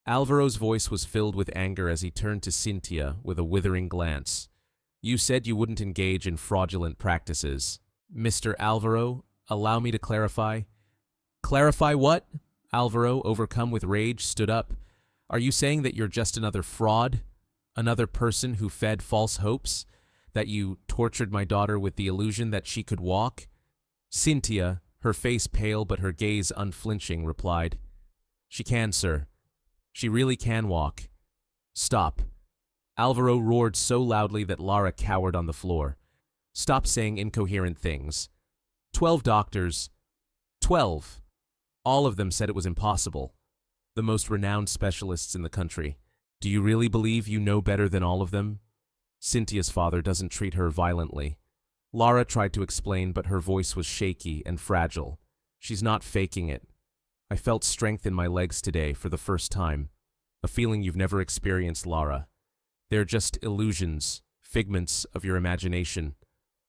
Alvaro's voice was filled with anger as he turned to Cynthia with a withering glance. "You said you wouldn't engage in fraudulent practices. Mr. Alvaro, allow me to clarify." "Clarify what?" Alvaro, overcome with rage, stood up. "Are you saying that you're just another fraud? Another person who fed false hopes? That you tortured my daughter with the illusion that she could walk?" Cynthia, her face pale but her gaze unflinching, replied, "She can, sir. She really can walk." "Stop." Alvaro roared so loudly that Lara cowered on the floor. "Stop saying incoherent things. 12 doctors. 12. All of them said it was impossible. The most renowned specialists in the country. Do you really believe you know better than all of them? Cynthia's father doesn't treat her violently. Lara tried to explain, but her voice was shaky and fragile. She's not faking it. I felt strength in my legs today for the first time. A feeling you've never experienced, Lara. They're just illusions, figments of your imagination.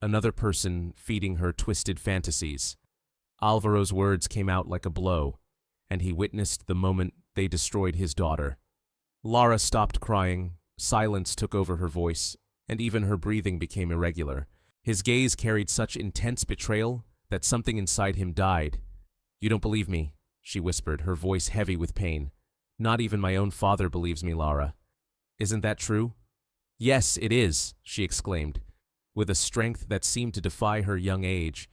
Another person feeding her twisted fantasies. Alvaro's words came out like a blow, and he witnessed the moment they destroyed his daughter. Lara stopped crying, silence took over her voice, and even her breathing became irregular. His gaze carried such intense betrayal that something inside him died. "You don't believe me," she whispered, her voice heavy with pain. "Not even my own father believes me, Lara. Isn't that true?" "Yes, it is," she exclaimed, with a strength that seemed to defy her young age.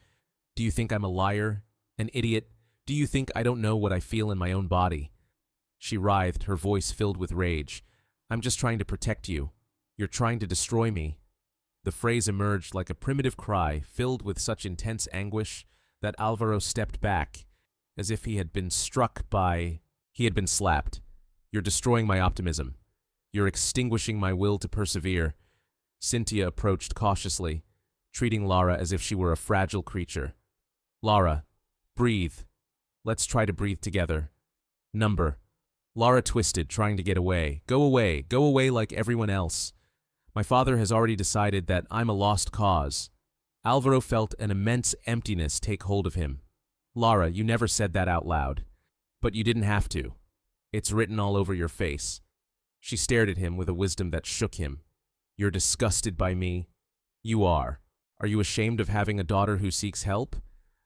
"Do you think I'm a liar? An idiot? Do you think I don't know what I feel in my own body?" She writhed, her voice filled with rage. "I'm just trying to protect you. You're trying to destroy me." The phrase emerged like a primitive cry, filled with such intense anguish that Alvaro stepped back, as if he had been slapped. "You're destroying my optimism. You're extinguishing my will to persevere." Cynthia approached cautiously, treating Lara as if she were a fragile creature. "Lara, breathe. Let's try to breathe together. Number." Lara twisted, trying to get away. Go away like everyone else. "My father has already decided that I'm a lost cause." Alvaro felt an immense emptiness take hold of him. "Lara, you never said that out loud. But you didn't have to. It's written all over your face." She stared at him with a wisdom that shook him. "You're disgusted by me." "You are. Are you ashamed of having a daughter who seeks help?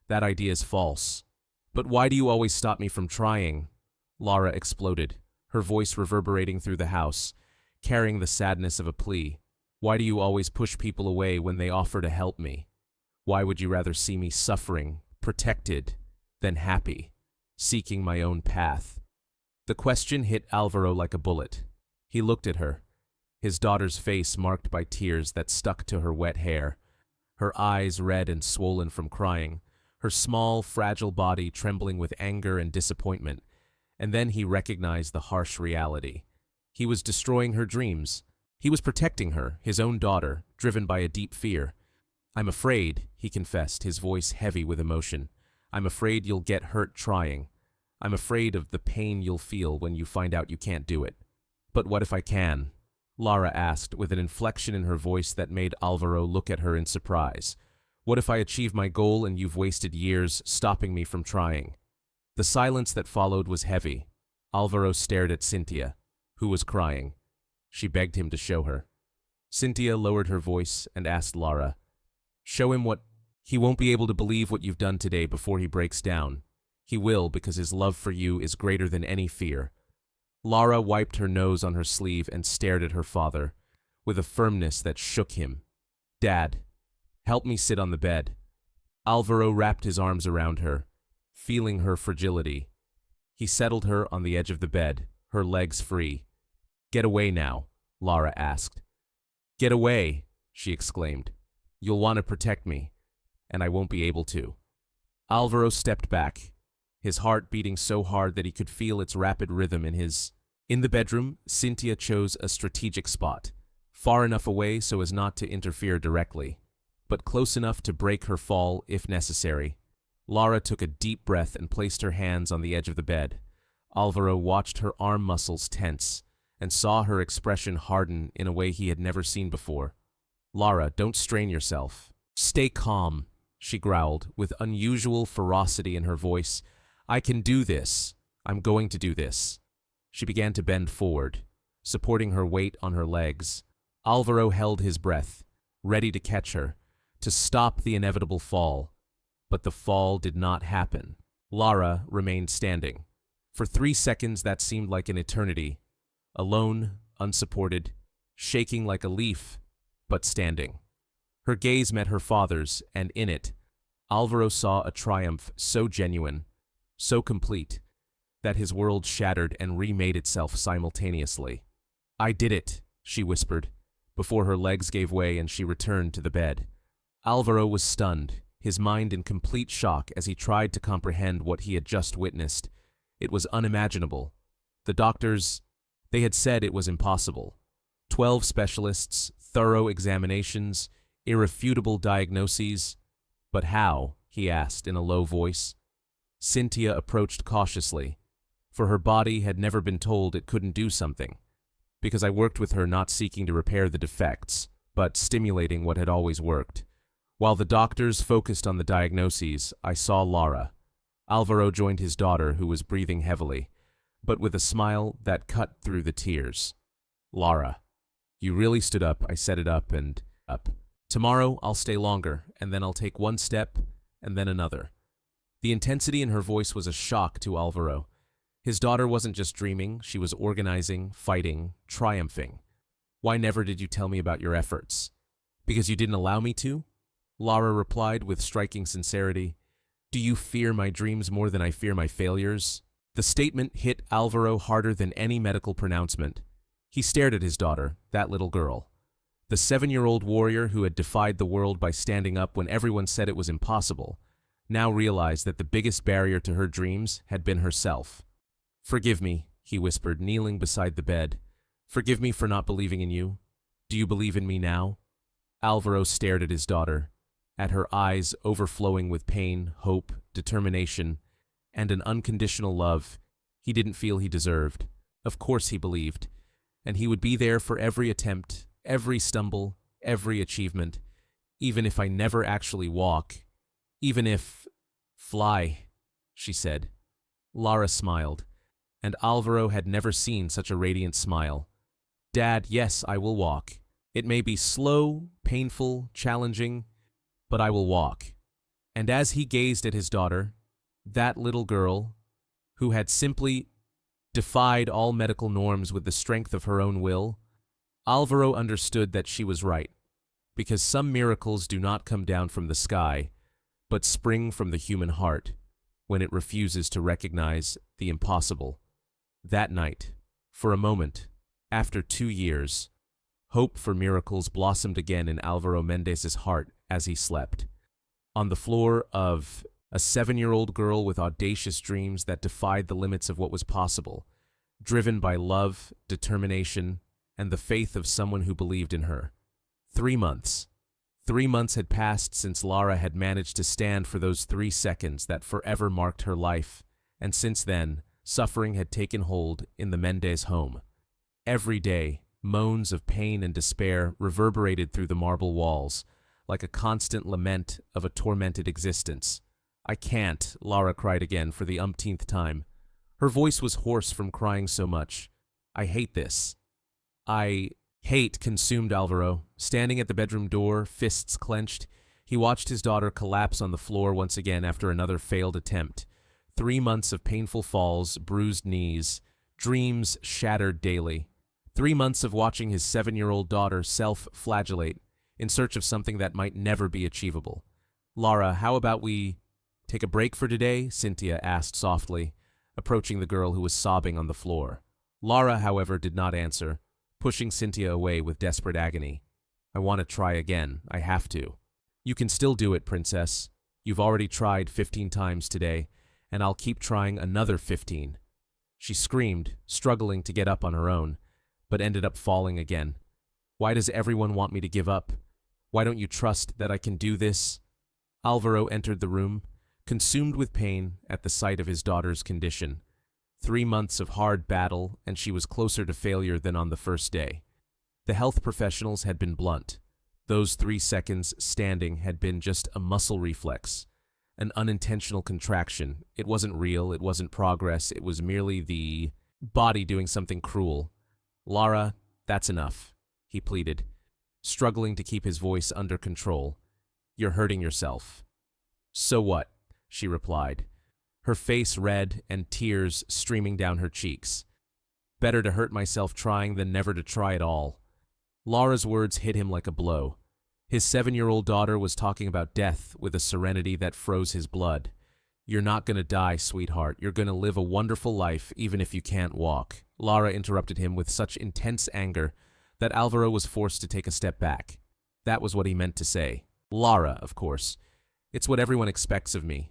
That idea is false." "But why do you always stop me from trying?" Lara exploded, her voice reverberating through the house, carrying the sadness of a plea. "Why do you always push people away when they offer to help me? Why would you rather see me suffering, protected, than happy, seeking my own path?" The question hit Alvaro like a bullet. He looked at her, his daughter's face marked by tears that stuck to her wet hair, her eyes red and swollen from crying, her small, fragile body trembling with anger and disappointment. And then he recognized the harsh reality. He was destroying her dreams. He was protecting her, his own daughter, driven by a deep fear. "I'm afraid," he confessed, his voice heavy with emotion. "I'm afraid you'll get hurt trying. I'm afraid of the pain you'll feel when you find out you can't do it." "But what if I can?" Lara asked, with an inflection in her voice that made Alvaro look at her in surprise. "What if I achieve my goal and you've wasted years stopping me from trying?" The silence that followed was heavy. Alvaro stared at Cynthia, who was crying. She begged him to show her. Cynthia lowered her voice and asked Lara, "Show him what? He won't be able to believe what you've done today before he breaks down. He will, because his love for you is greater than any fear." Lara wiped her nose on her sleeve and stared at her father, with a firmness that shook him. "Dad, help me sit on the bed." Alvaro wrapped his arms around her, feeling her fragility. He settled her on the edge of the bed, her legs free. "Get away now," Lara asked. "Get away," she exclaimed. "You'll want to protect me, and I won't be able to." Alvaro stepped back, his heart beating so hard that he could feel its rapid rhythm In the bedroom, Cynthia chose a strategic spot, far enough away so as not to interfere directly, but close enough to break her fall if necessary. Lara took a deep breath and placed her hands on the edge of the bed. Alvaro watched her arm muscles tense and saw her expression harden in a way he had never seen before. "Lara, don't strain yourself. Stay calm," she growled, with unusual ferocity in her voice. "I can do this. I'm going to do this." She began to bend forward, supporting her weight on her legs. Alvaro held his breath, ready to catch her, to stop the inevitable fall. But the fall did not happen. Lara remained standing. For 3 seconds that seemed like an eternity. Alone, unsupported, shaking like a leaf, but standing. Her gaze met her father's, and in it, Alvaro saw a triumph so genuine, so complete, that his world shattered and remade itself simultaneously. "I did it," she whispered, before her legs gave way and she returned to the bed. Alvaro was stunned, his mind in complete shock as he tried to comprehend what he had just witnessed. It was unimaginable. The doctors, they had said it was impossible. 12 specialists, thorough examinations, irrefutable diagnoses. But how? He asked in a low voice. Cynthia approached cautiously, for her body had never been told it couldn't do something. Because I worked with her not seeking to repair the defects, but stimulating what had always worked. While the doctors focused on the diagnoses, I saw Lara. Alvaro joined his daughter, who was breathing heavily, but with a smile that cut through the tears. Lara, you really stood up. I set it up and up. Tomorrow I'll stay longer, and then I'll take one step, and then another. The intensity in her voice was a shock to Alvaro. His daughter wasn't just dreaming, she was organizing, fighting, triumphing. Why never did you tell me about your efforts? Because you didn't allow me to? Lara replied with striking sincerity. Do you fear my dreams more than I fear my failures? The statement hit Alvaro harder than any medical pronouncement. He stared at his daughter, that little girl. The 7-year-old warrior who had defied the world by standing up when everyone said it was impossible, now realized that the biggest barrier to her dreams had been herself. Forgive me, he whispered, kneeling beside the bed. Forgive me for not believing in you. Do you believe in me now? Alvaro stared at his daughter, at her eyes overflowing with pain, hope, determination, and an unconditional love he didn't feel he deserved. Of course he believed, and he would be there for every attempt, every stumble, every achievement, even if I never actually walk, even if... Fly, she said. Lara smiled, and Alvaro had never seen such a radiant smile. Dad, yes, I will walk. It may be slow, painful, challenging, but I will walk. And as he gazed at his daughter, that little girl, who had simply defied all medical norms with the strength of her own will, Alvaro understood that she was right, because some miracles do not come down from the sky, but spring from the human heart when it refuses to recognize the impossible. That night, for a moment, after 2 years, hope for miracles blossomed again in Alvaro Mendez's heart as he slept. On the floor of a 7-year-old girl with audacious dreams that defied the limits of what was possible, driven by love, determination, and the faith of someone who believed in her. 3 months. 3 months had passed since Lara had managed to stand for those 3 seconds that forever marked her life, and since then, suffering had taken hold in the Mendez home. Every day, moans of pain and despair reverberated through the marble walls, like a constant lament of a tormented existence. I can't, Lara cried again for the umpteenth time. Her voice was hoarse from crying so much. I hate this. Hate consumed Alvaro. Standing at the bedroom door, fists clenched, he watched his daughter collapse on the floor once again after another failed attempt. 3 months of painful falls, bruised knees, dreams shattered daily. 3 months of watching his 7-year-old daughter self-flagellate in search of something that might never be achievable. Lara, how about we take a break for today? Cynthia asked softly, approaching the girl who was sobbing on the floor. Lara, however, did not answer, pushing Cynthia away with desperate agony. I want to try again. I have to. You can still do it, Princess. You've already tried 15 times today, and I'll keep trying another 15. She screamed, struggling to get up on her own, but ended up falling again. Why does everyone want me to give up? Why don't you trust that I can do this? Alvaro entered the room, consumed with pain at the sight of his daughter's condition. 3 months of hard battle, and she was closer to failure than on the first day. The health professionals had been blunt. Those 3 seconds standing had been just a muscle reflex, an unintentional contraction. It wasn't real, it wasn't progress, it was merely the body doing something cruel. Lara, that's enough, he pleaded, struggling to keep his voice under control. You're hurting yourself. So what? She replied, her face red and tears streaming down her cheeks. Better to hurt myself trying than never to try at all. Lara's words hit him like a blow. His 7-year-old daughter was talking about death with a serenity that froze his blood. You're not going to die, sweetheart. You're going to live a wonderful life even if you can't walk. Lara interrupted him with such intense anger that Alvaro was forced to take a step back. That was what he meant to say. Lara, of course. It's what everyone expects of me.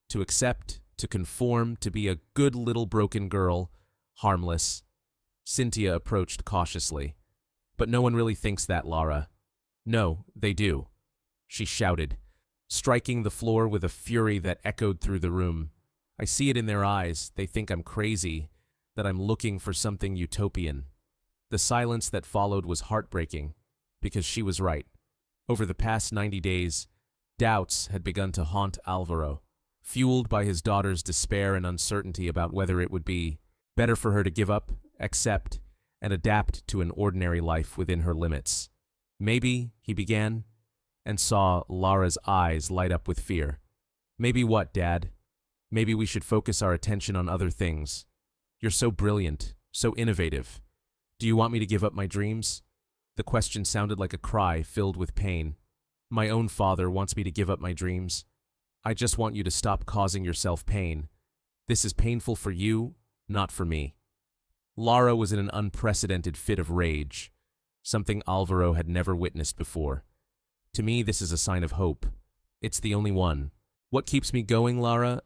To accept, to conform, to be a good little broken girl, harmless. Cynthia approached cautiously. But no one really thinks that, Lara. No, they do. She shouted, striking the floor with a fury that echoed through the room. I see it in their eyes. They think I'm crazy, that I'm looking for something utopian. The silence that followed was heartbreaking, because she was right. Over the past 90 days, doubts had begun to haunt Alvaro, fueled by his daughter's despair and uncertainty about whether it would be better for her to give up, accept, and adapt to an ordinary life within her limits. Maybe, he began, and saw Lara's eyes light up with fear. Maybe what, Dad? Maybe we should focus our attention on other things. You're so brilliant, so innovative. Do you want me to give up my dreams? The question sounded like a cry filled with pain. My own father wants me to give up my dreams. I just want you to stop causing yourself pain. This is painful for you, not for me. Lara was in an unprecedented fit of rage, something Alvaro had never witnessed before. To me, this is a sign of hope. It's the only one. What keeps me going, Lara?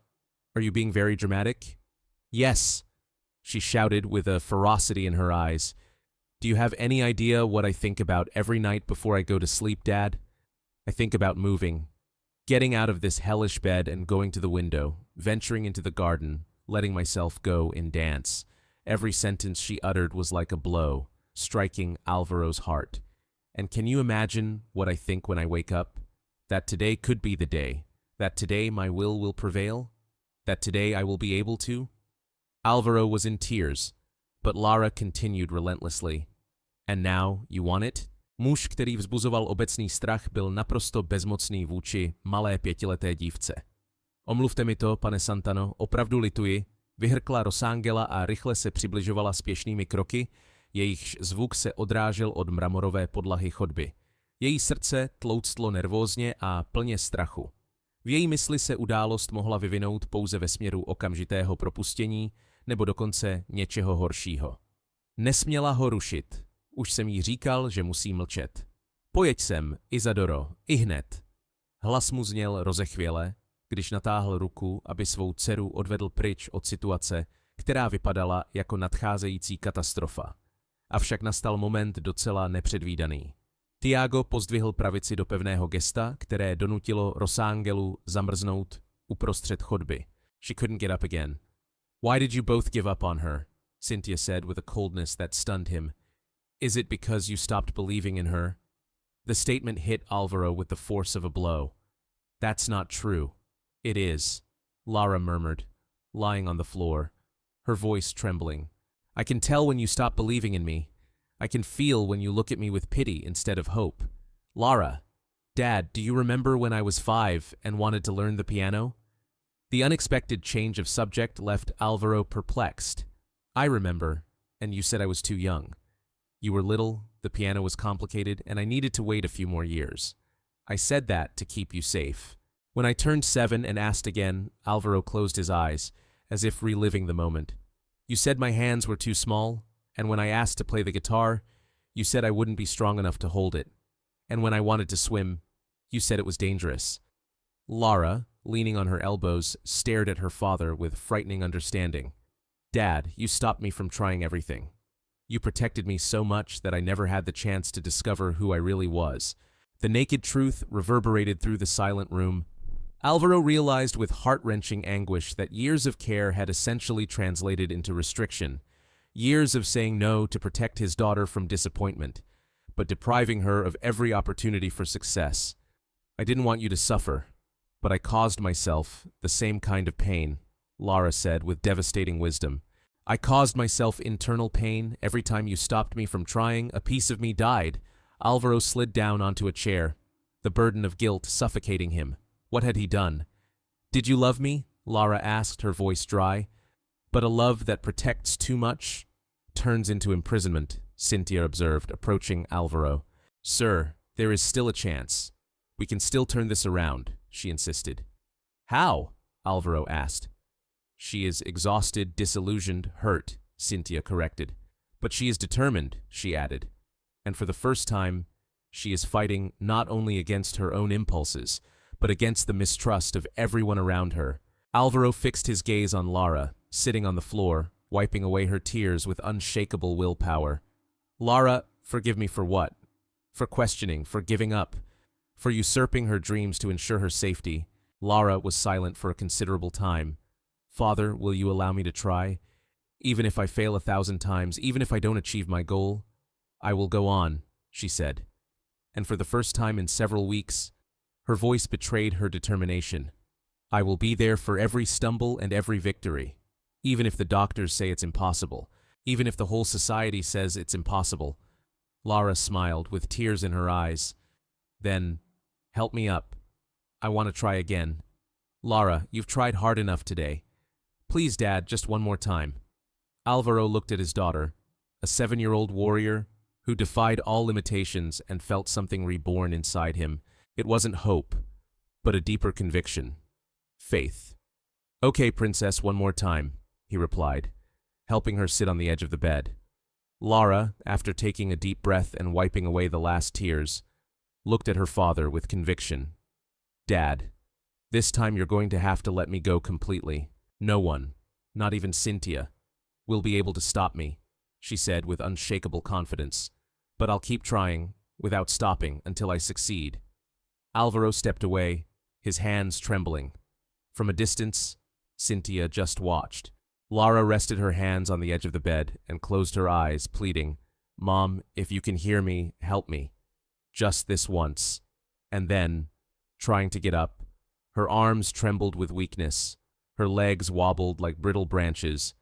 Are you being very dramatic? Yes, she shouted with a ferocity in her eyes. Do you have any idea what I think about every night before I go to sleep, Dad? I think about moving, getting out of this hellish bed and going to the window, venturing into the garden, letting myself go in dance. Every sentence she uttered was like a blow, striking Alvaro's heart. And can you imagine what I think when I wake up? That today could be the day. That today my will prevail? That today I will be able to? Alvaro was in tears, but Lara continued relentlessly. And now, you want it? Muž, který vzbuzoval obecný strach, byl naprosto bezmocný vůči malé 5leté dívce. Omluvte mi to, pane Santano, opravdu lituji, vyhrkla Rosángela a rychle se přibližovala spěšnými kroky, jejichž zvuk se odrážel od mramorové podlahy chodby. Její srdce tlouctlo nervózně a plně strachu. V její mysli se událost mohla vyvinout pouze ve směru okamžitého propuštění nebo dokonce něčeho horšího. Nesměla ho rušit. Už jsem jí říkal, že musí mlčet. Pojeď sem, Isadoro, ihned. Hlas mu zněl rozechvěle, když natáhl ruku, aby svou dceru odvedl pryč od situace, která vypadala jako nadcházející katastrofa. Avšak nastal moment docela nepředvídaný. Tiago pozdvihl pravici do pevného gesta, které donutilo Rosángelu zamrznout uprostřed chodby. She couldn't get up again. Why did you both give up on her? Cynthia said with a coldness that stunned him. Is it because you stopped believing in her? The statement hit Alvaro with the force of a blow. That's not true. It is, Lara murmured, lying on the floor, her voice trembling. I can tell when you stop believing in me. I can feel when you look at me with pity instead of hope. Lara, Dad, do you remember when I was 5 and wanted to learn the piano? The unexpected change of subject left Alvaro perplexed. I remember, and you said I was too young. You were little, the piano was complicated, and I needed to wait a few more years. I said that to keep you safe. When I turned 7 and asked again, Alvaro closed his eyes, as if reliving the moment. You said my hands were too small, and when I asked to play the guitar, you said I wouldn't be strong enough to hold it. And when I wanted to swim, you said it was dangerous. Lara, leaning on her elbows, stared at her father with frightening understanding. Dad, you stopped me from trying everything. You protected me so much that I never had the chance to discover who I really was. The naked truth reverberated through the silent room. Alvaro realized with heart-wrenching anguish that years of care had essentially translated into restriction, years of saying no to protect his daughter from disappointment, but depriving her of every opportunity for success. I didn't want you to suffer, but I caused myself the same kind of pain, Lara said with devastating wisdom. I caused myself internal pain. Every time you stopped me from trying, a piece of me died. Alvaro slid down onto a chair, the burden of guilt suffocating him. What had he done? Did you love me? Lara asked, her voice dry. But a love that protects too much turns into imprisonment, Cynthia observed, approaching Alvaro. Sir, there is still a chance. We can still turn this around, she insisted. How? Alvaro asked. She is exhausted, disillusioned, hurt, Cynthia corrected. But she is determined, she added. And for the first time, she is fighting not only against her own impulses, but against the mistrust of everyone around her. Alvaro fixed his gaze on Lara, sitting on the floor, wiping away her tears with unshakable willpower. Lara, forgive me for what? For questioning, for giving up, for usurping her dreams to ensure her safety. Lara was silent for a considerable time. Father, will you allow me to try? Even if I fail 1,000 times, even if I don't achieve my goal, I will go on, she said. And for the first time in several weeks, her voice betrayed her determination. I will be there for every stumble and every victory, even if the doctors say it's impossible, even if the whole society says it's impossible. Lara smiled with tears in her eyes. Then, help me up. I want to try again. Lara, you've tried hard enough today. Please, Dad, just one more time. Alvaro looked at his daughter, a 7-year-old warrior who defied all limitations and felt something reborn inside him. It wasn't hope, but a deeper conviction. Faith. Okay, Princess, one more time, he replied, helping her sit on the edge of the bed. Lara, after taking a deep breath and wiping away the last tears, looked at her father with conviction. Dad, this time you're going to have to let me go completely. No one, not even Cynthia, will be able to stop me, she said with unshakable confidence. But I'll keep trying, without stopping, until I succeed. Alvaro stepped away, his hands trembling. From a distance, Cynthia just watched. Lara rested her hands on the edge of the bed and closed her eyes, pleading, Mom, if you can hear me, help me. Just this once. And then, trying to get up, her arms trembled with weakness. Her legs wobbled like brittle branches.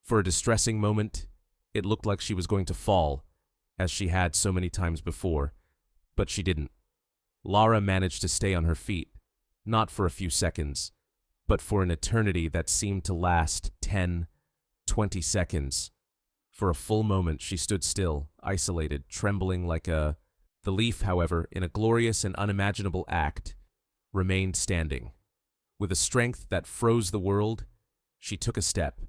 For a distressing moment, it looked like she was going to fall, as she had so many times before. But she didn't. Lara managed to stay on her feet, not for a few seconds, but for an eternity that seemed to last 10, 20 seconds. For a full moment she stood still, isolated, trembling like a... The leaf, however, in a glorious and unimaginable act, remained standing. With a strength that froze the world, she took a step.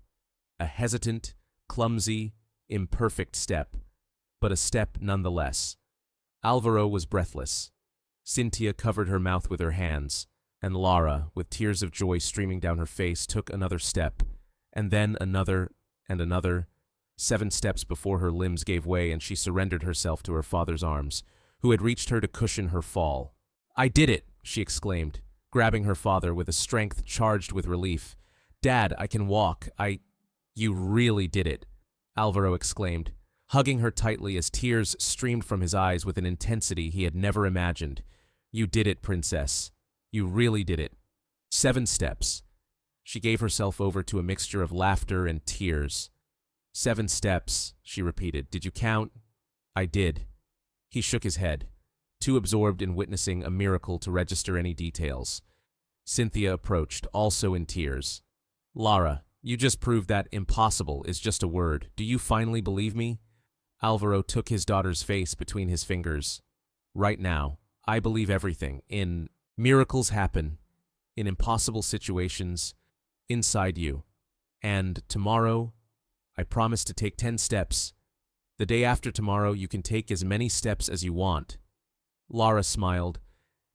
A hesitant, clumsy, imperfect step, but a step nonetheless. Alvaro was breathless. Cynthia covered her mouth with her hands, and Lara, with tears of joy streaming down her face, took another step, and then another and another. 7 steps before her limbs gave way and she surrendered herself to her father's arms, who had reached her to cushion her fall. I did it, she exclaimed, grabbing her father with a strength charged with relief. Dad, I can walk. You really did it, Alvaro exclaimed, hugging her tightly as tears streamed from his eyes with an intensity he had never imagined. You did it, Princess. You really did it. 7 steps. She gave herself over to a mixture of laughter and tears. 7 steps, she repeated. Did you count? I did. He shook his head, too absorbed in witnessing a miracle to register any details. Cynthia approached, also in tears. Lara, you just proved that impossible is just a word. Do you finally believe me? Alvaro took his daughter's face between his fingers. Right now, I believe everything. Miracles happen, in impossible situations, inside you. And tomorrow, I promise to take 10 steps. The day after tomorrow, you can take as many steps as you want. Lara smiled,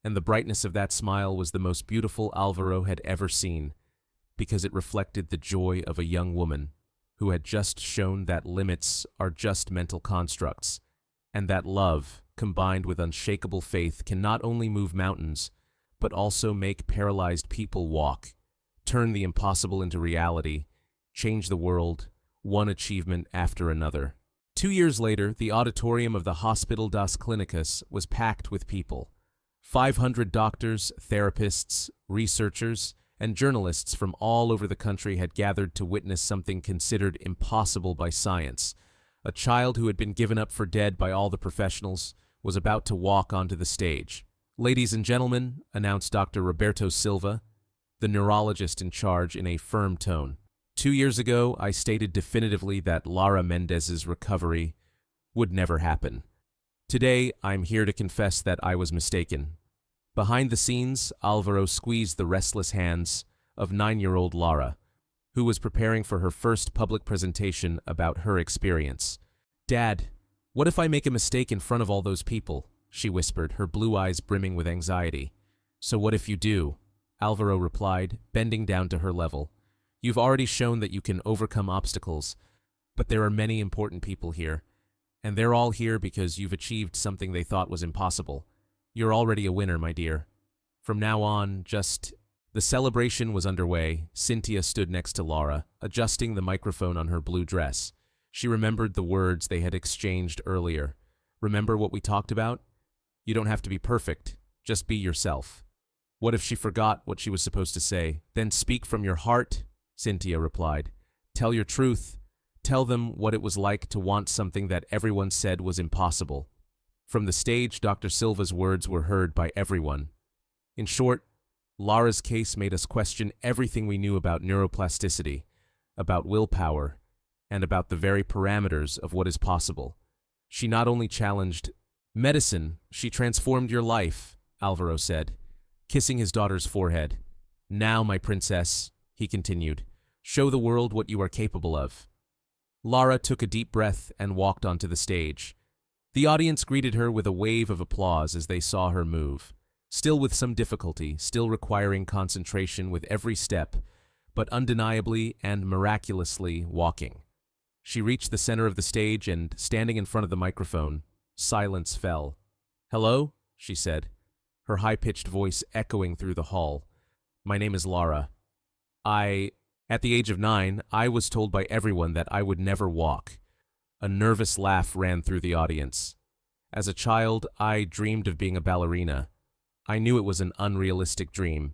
and the brightness of that smile was the most beautiful Alvaro had ever seen, because it reflected the joy of a young woman who had just shown that limits are just mental constructs, and that love, combined with unshakable faith, can not only move mountains, but also make paralyzed people walk, turn the impossible into reality, change the world, one achievement after another. 2 years later, the auditorium of the Hospital das Clínicas was packed with people. 500 doctors, therapists, researchers, and journalists from all over the country had gathered to witness something considered impossible by science. A child who had been given up for dead by all the professionals was about to walk onto the stage. Ladies and gentlemen, announced Dr. Roberto Silva, the neurologist in charge, in a firm tone. 2 years ago, I stated definitively that Lara Mendez's recovery would never happen. Today, I'm here to confess that I was mistaken. Behind the scenes, Alvaro squeezed the restless hands of 9-year-old Lara, who was preparing for her first public presentation about her experience. Dad, what if I make a mistake in front of all those people? She whispered, her blue eyes brimming with anxiety. So what if you do? Alvaro replied, bending down to her level. You've already shown that you can overcome obstacles, but there are many important people here, and they're all here because you've achieved something they thought was impossible. You're already a winner, my dear. From now on, just... The celebration was underway. Cynthia stood next to Laura, adjusting the microphone on her blue dress. She remembered the words they had exchanged earlier. Remember what we talked about? You don't have to be perfect. Just be yourself. What if she forgot what she was supposed to say? Then speak from your heart, Cynthia replied. Tell your truth. Tell them what it was like to want something that everyone said was impossible. From the stage, Dr. Silva's words were heard by everyone. In short, Laura's case made us question everything we knew about neuroplasticity, about willpower, and about the very parameters of what is possible. She not only challenged medicine, she transformed your life, Alvaro said, kissing his daughter's forehead. Now, my princess, he continued, show the world what you are capable of. Laura took a deep breath and walked onto the stage. The audience greeted her with a wave of applause as they saw her move. Still with some difficulty, still requiring concentration with every step, but undeniably and miraculously walking. She reached the center of the stage and, standing in front of the microphone, silence fell. Hello, she said, her high-pitched voice echoing through the hall. My name is Laura. At the age of 9, I was told by everyone that I would never walk. A nervous laugh ran through the audience. As a child, I dreamed of being a ballerina. I knew it was an unrealistic dream,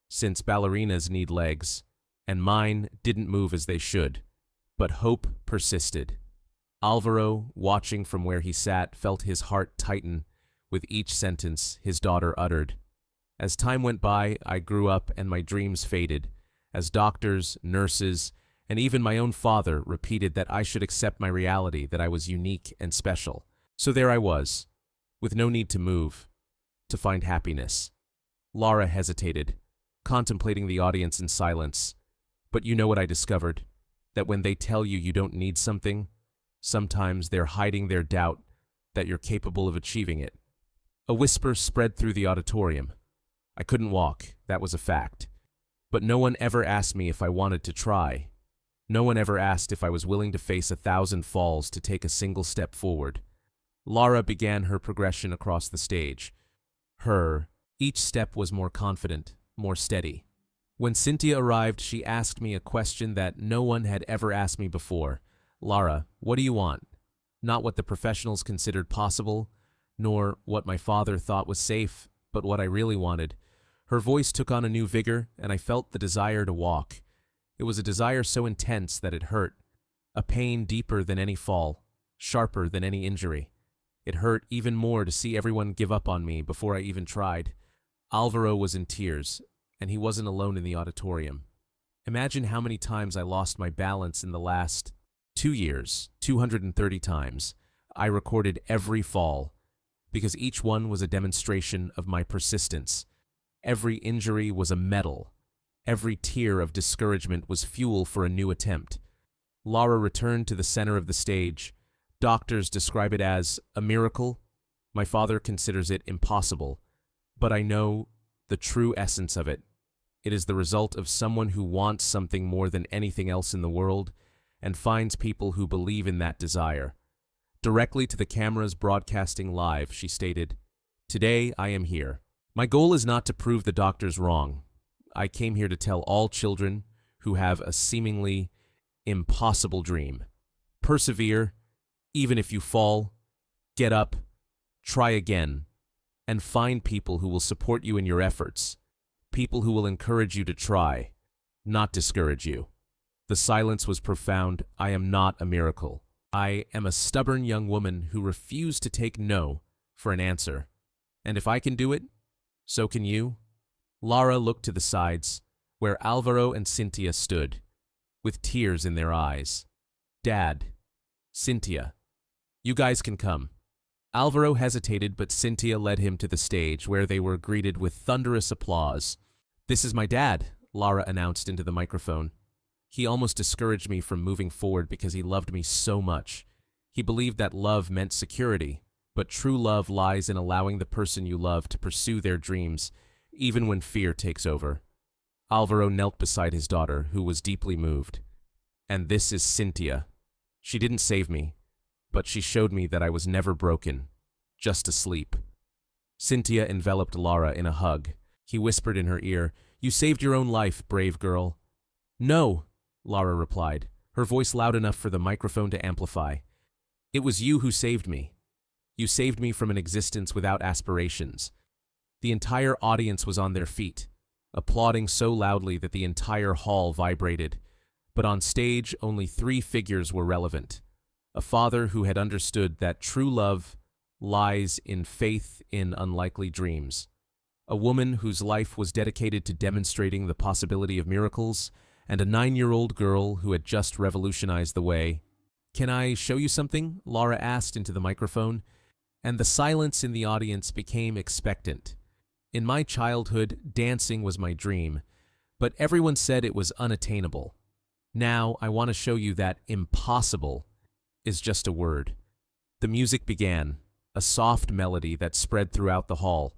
since ballerinas need legs, and mine didn't move as they should. But hope persisted. Alvaro, watching from where he sat, felt his heart tighten with each sentence his daughter uttered. As time went by, I grew up and my dreams faded, as doctors, nurses, and even my own father repeated that I should accept my reality, that I was unique and special. So there I was, with no need to move, to find happiness. Laura hesitated, contemplating the audience in silence. But you know what I discovered? That when they tell you you don't need something, sometimes they're hiding their doubt that you're capable of achieving it. A whisper spread through the auditorium. I couldn't walk, that was a fact. But no one ever asked me if I wanted to try. No one ever asked if I was willing to face 1,000 falls to take a single step forward. Laura began her progression across the stage. Each step was more confident, more steady. When Cynthia arrived, she asked me a question that no one had ever asked me before. Laura, what do you want? Not what the professionals considered possible, nor what my father thought was safe, but what I really wanted. Her voice took on a new vigor, and I felt the desire to walk. It was a desire so intense that it hurt, a pain deeper than any fall, sharper than any injury. It hurt even more to see everyone give up on me before I even tried. Alvaro was in tears, and he wasn't alone in the auditorium. Imagine how many times I lost my balance in the last 2 years, 230 times. I recorded every fall, because each one was a demonstration of my persistence. Every injury was a medal. Every tear of discouragement was fuel for a new attempt. Laura returned to the center of the stage. Doctors describe it as a miracle. My father considers it impossible. But I know the true essence of it. It is the result of someone who wants something more than anything else in the world and finds people who believe in that desire. Directly to the cameras broadcasting live, she stated, "Today I am here. My goal is not to prove the doctors wrong. I came here to tell all children who have a seemingly impossible dream. Persevere, even if you fall, get up, try again, and find people who will support you in your efforts, people who will encourage you to try, not discourage you." The silence was profound. I am not a miracle. I am a stubborn young woman who refused to take no for an answer. And if I can do it, so can you. Laura looked to the sides, where Alvaro and Cynthia stood, with tears in their eyes. Dad, Cynthia, you guys can come. Alvaro hesitated, but Cynthia led him to the stage, where they were greeted with thunderous applause. "This is my dad," Laura announced into the microphone. "He almost discouraged me from moving forward because he loved me so much. He believed that love meant security, but true love lies in allowing the person you love to pursue their dreams, even when fear takes over. Alvaro knelt beside his daughter, who was deeply moved. And this is Cynthia. She didn't save me, but she showed me that I was never broken, just asleep. Cynthia enveloped Lara in a hug. He whispered in her ear, "You saved your own life, brave girl." "No," Lara replied, her voice loud enough for the microphone to amplify. "It was you who saved me. You saved me from an existence without aspirations." The entire audience was on their feet, applauding so loudly that the entire hall vibrated. But on stage, only 3 figures were relevant. A father who had understood that true love lies in faith in unlikely dreams. A woman whose life was dedicated to demonstrating the possibility of miracles, and a 9-year-old girl who had just revolutionized the way. "Can I show you something?" Lara asked into the microphone, and the silence in the audience became expectant. In my childhood, dancing was my dream, but everyone said it was unattainable. Now I want to show you that impossible is just a word. The music began, a soft melody that spread throughout the hall.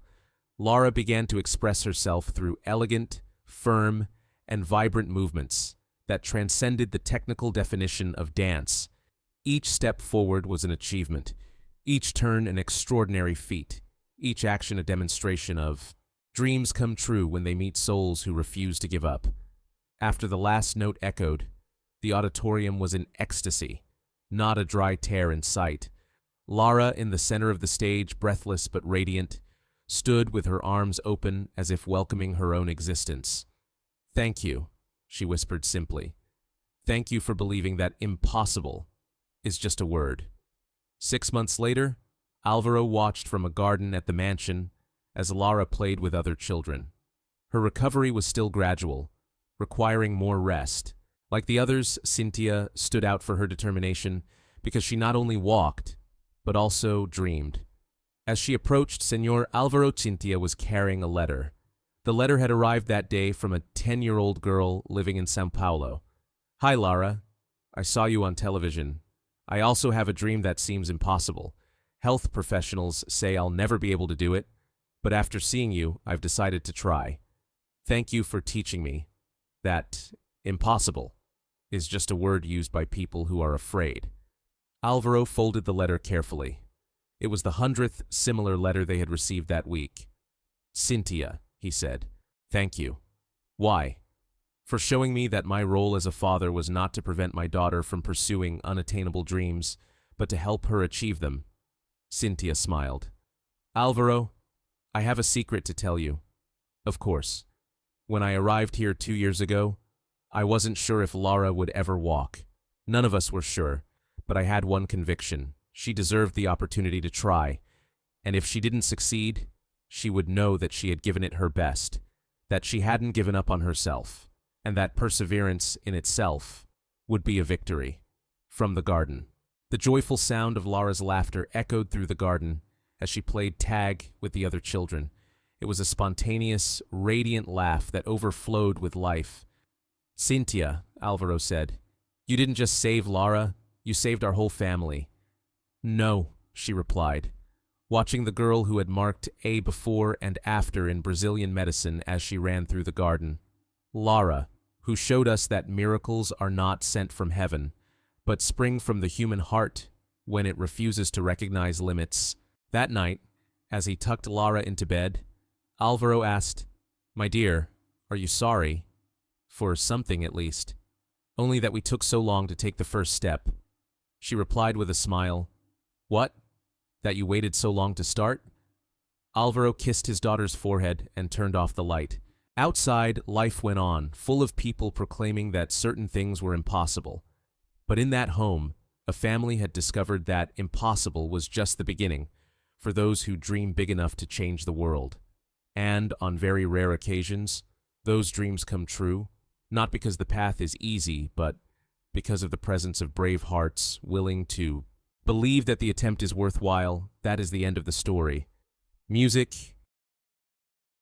Lara began to express herself through elegant, firm, and vibrant movements that transcended the technical definition of dance. Each step forward was an achievement, each turn an extraordinary feat, each action a demonstration of dreams come true when they meet souls who refuse to give up. After the last note echoed, the auditorium was in ecstasy, not a dry tear in sight. Lara, in the center of the stage, breathless but radiant, stood with her arms open as if welcoming her own existence. "Thank you," she whispered simply. "Thank you for believing that impossible is just a word." 6 months later, Alvaro watched from a garden at the mansion as Lara played with other children. Her recovery was still gradual, requiring more rest. Like the others, Cynthia stood out for her determination because she not only walked, but also dreamed. As she approached Señor Alvaro, Cynthia was carrying a letter. The letter had arrived that day from a 10-year-old girl living in São Paulo. "Hi, Lara. I saw you on television. I also have a dream that seems impossible. Health professionals say I'll never be able to do it, but after seeing you, I've decided to try. Thank you for teaching me that impossible is just a word used by people who are afraid." Alvaro folded the letter carefully. It was the 100th similar letter they had received that week. "Cynthia," he said, "thank you." "Why?" "For showing me that my role as a father was not to prevent my daughter from pursuing unattainable dreams, but to help her achieve them." Cynthia smiled. "Alvaro, I have a secret to tell you. Of course, when I arrived here 2 years ago, I wasn't sure if Lara would ever walk. None of us were sure, but I had one conviction. She deserved the opportunity to try, and if she didn't succeed, she would know that she had given it her best, that she hadn't given up on herself, and that perseverance in itself would be a victory." From the garden, the joyful sound of Lara's laughter echoed through the garden as she played tag with the other children. It was a spontaneous, radiant laugh that overflowed with life. "Cynthia," Alvaro said, "you didn't just save Lara, you saved our whole family." "No," she replied, watching the girl who had marked a before and after in Brazilian medicine as she ran through the garden. "Lara, who showed us that miracles are not sent from heaven, but spring from the human heart when it refuses to recognize limits." That night, as he tucked Lara into bed, Alvaro asked, "My dear, are you sorry? For something at least. Only that we took so long to take the first step." She replied with a smile, "What? That you waited so long to start?" Alvaro kissed his daughter's forehead and turned off the light. Outside, life went on, full of people proclaiming that certain things were impossible. But in that home, a family had discovered that impossible was just the beginning for those who dream big enough to change the world. And, on very rare occasions, those dreams come true, not because the path is easy, but because of the presence of brave hearts willing to believe that the attempt is worthwhile. That is the end of the story. Music,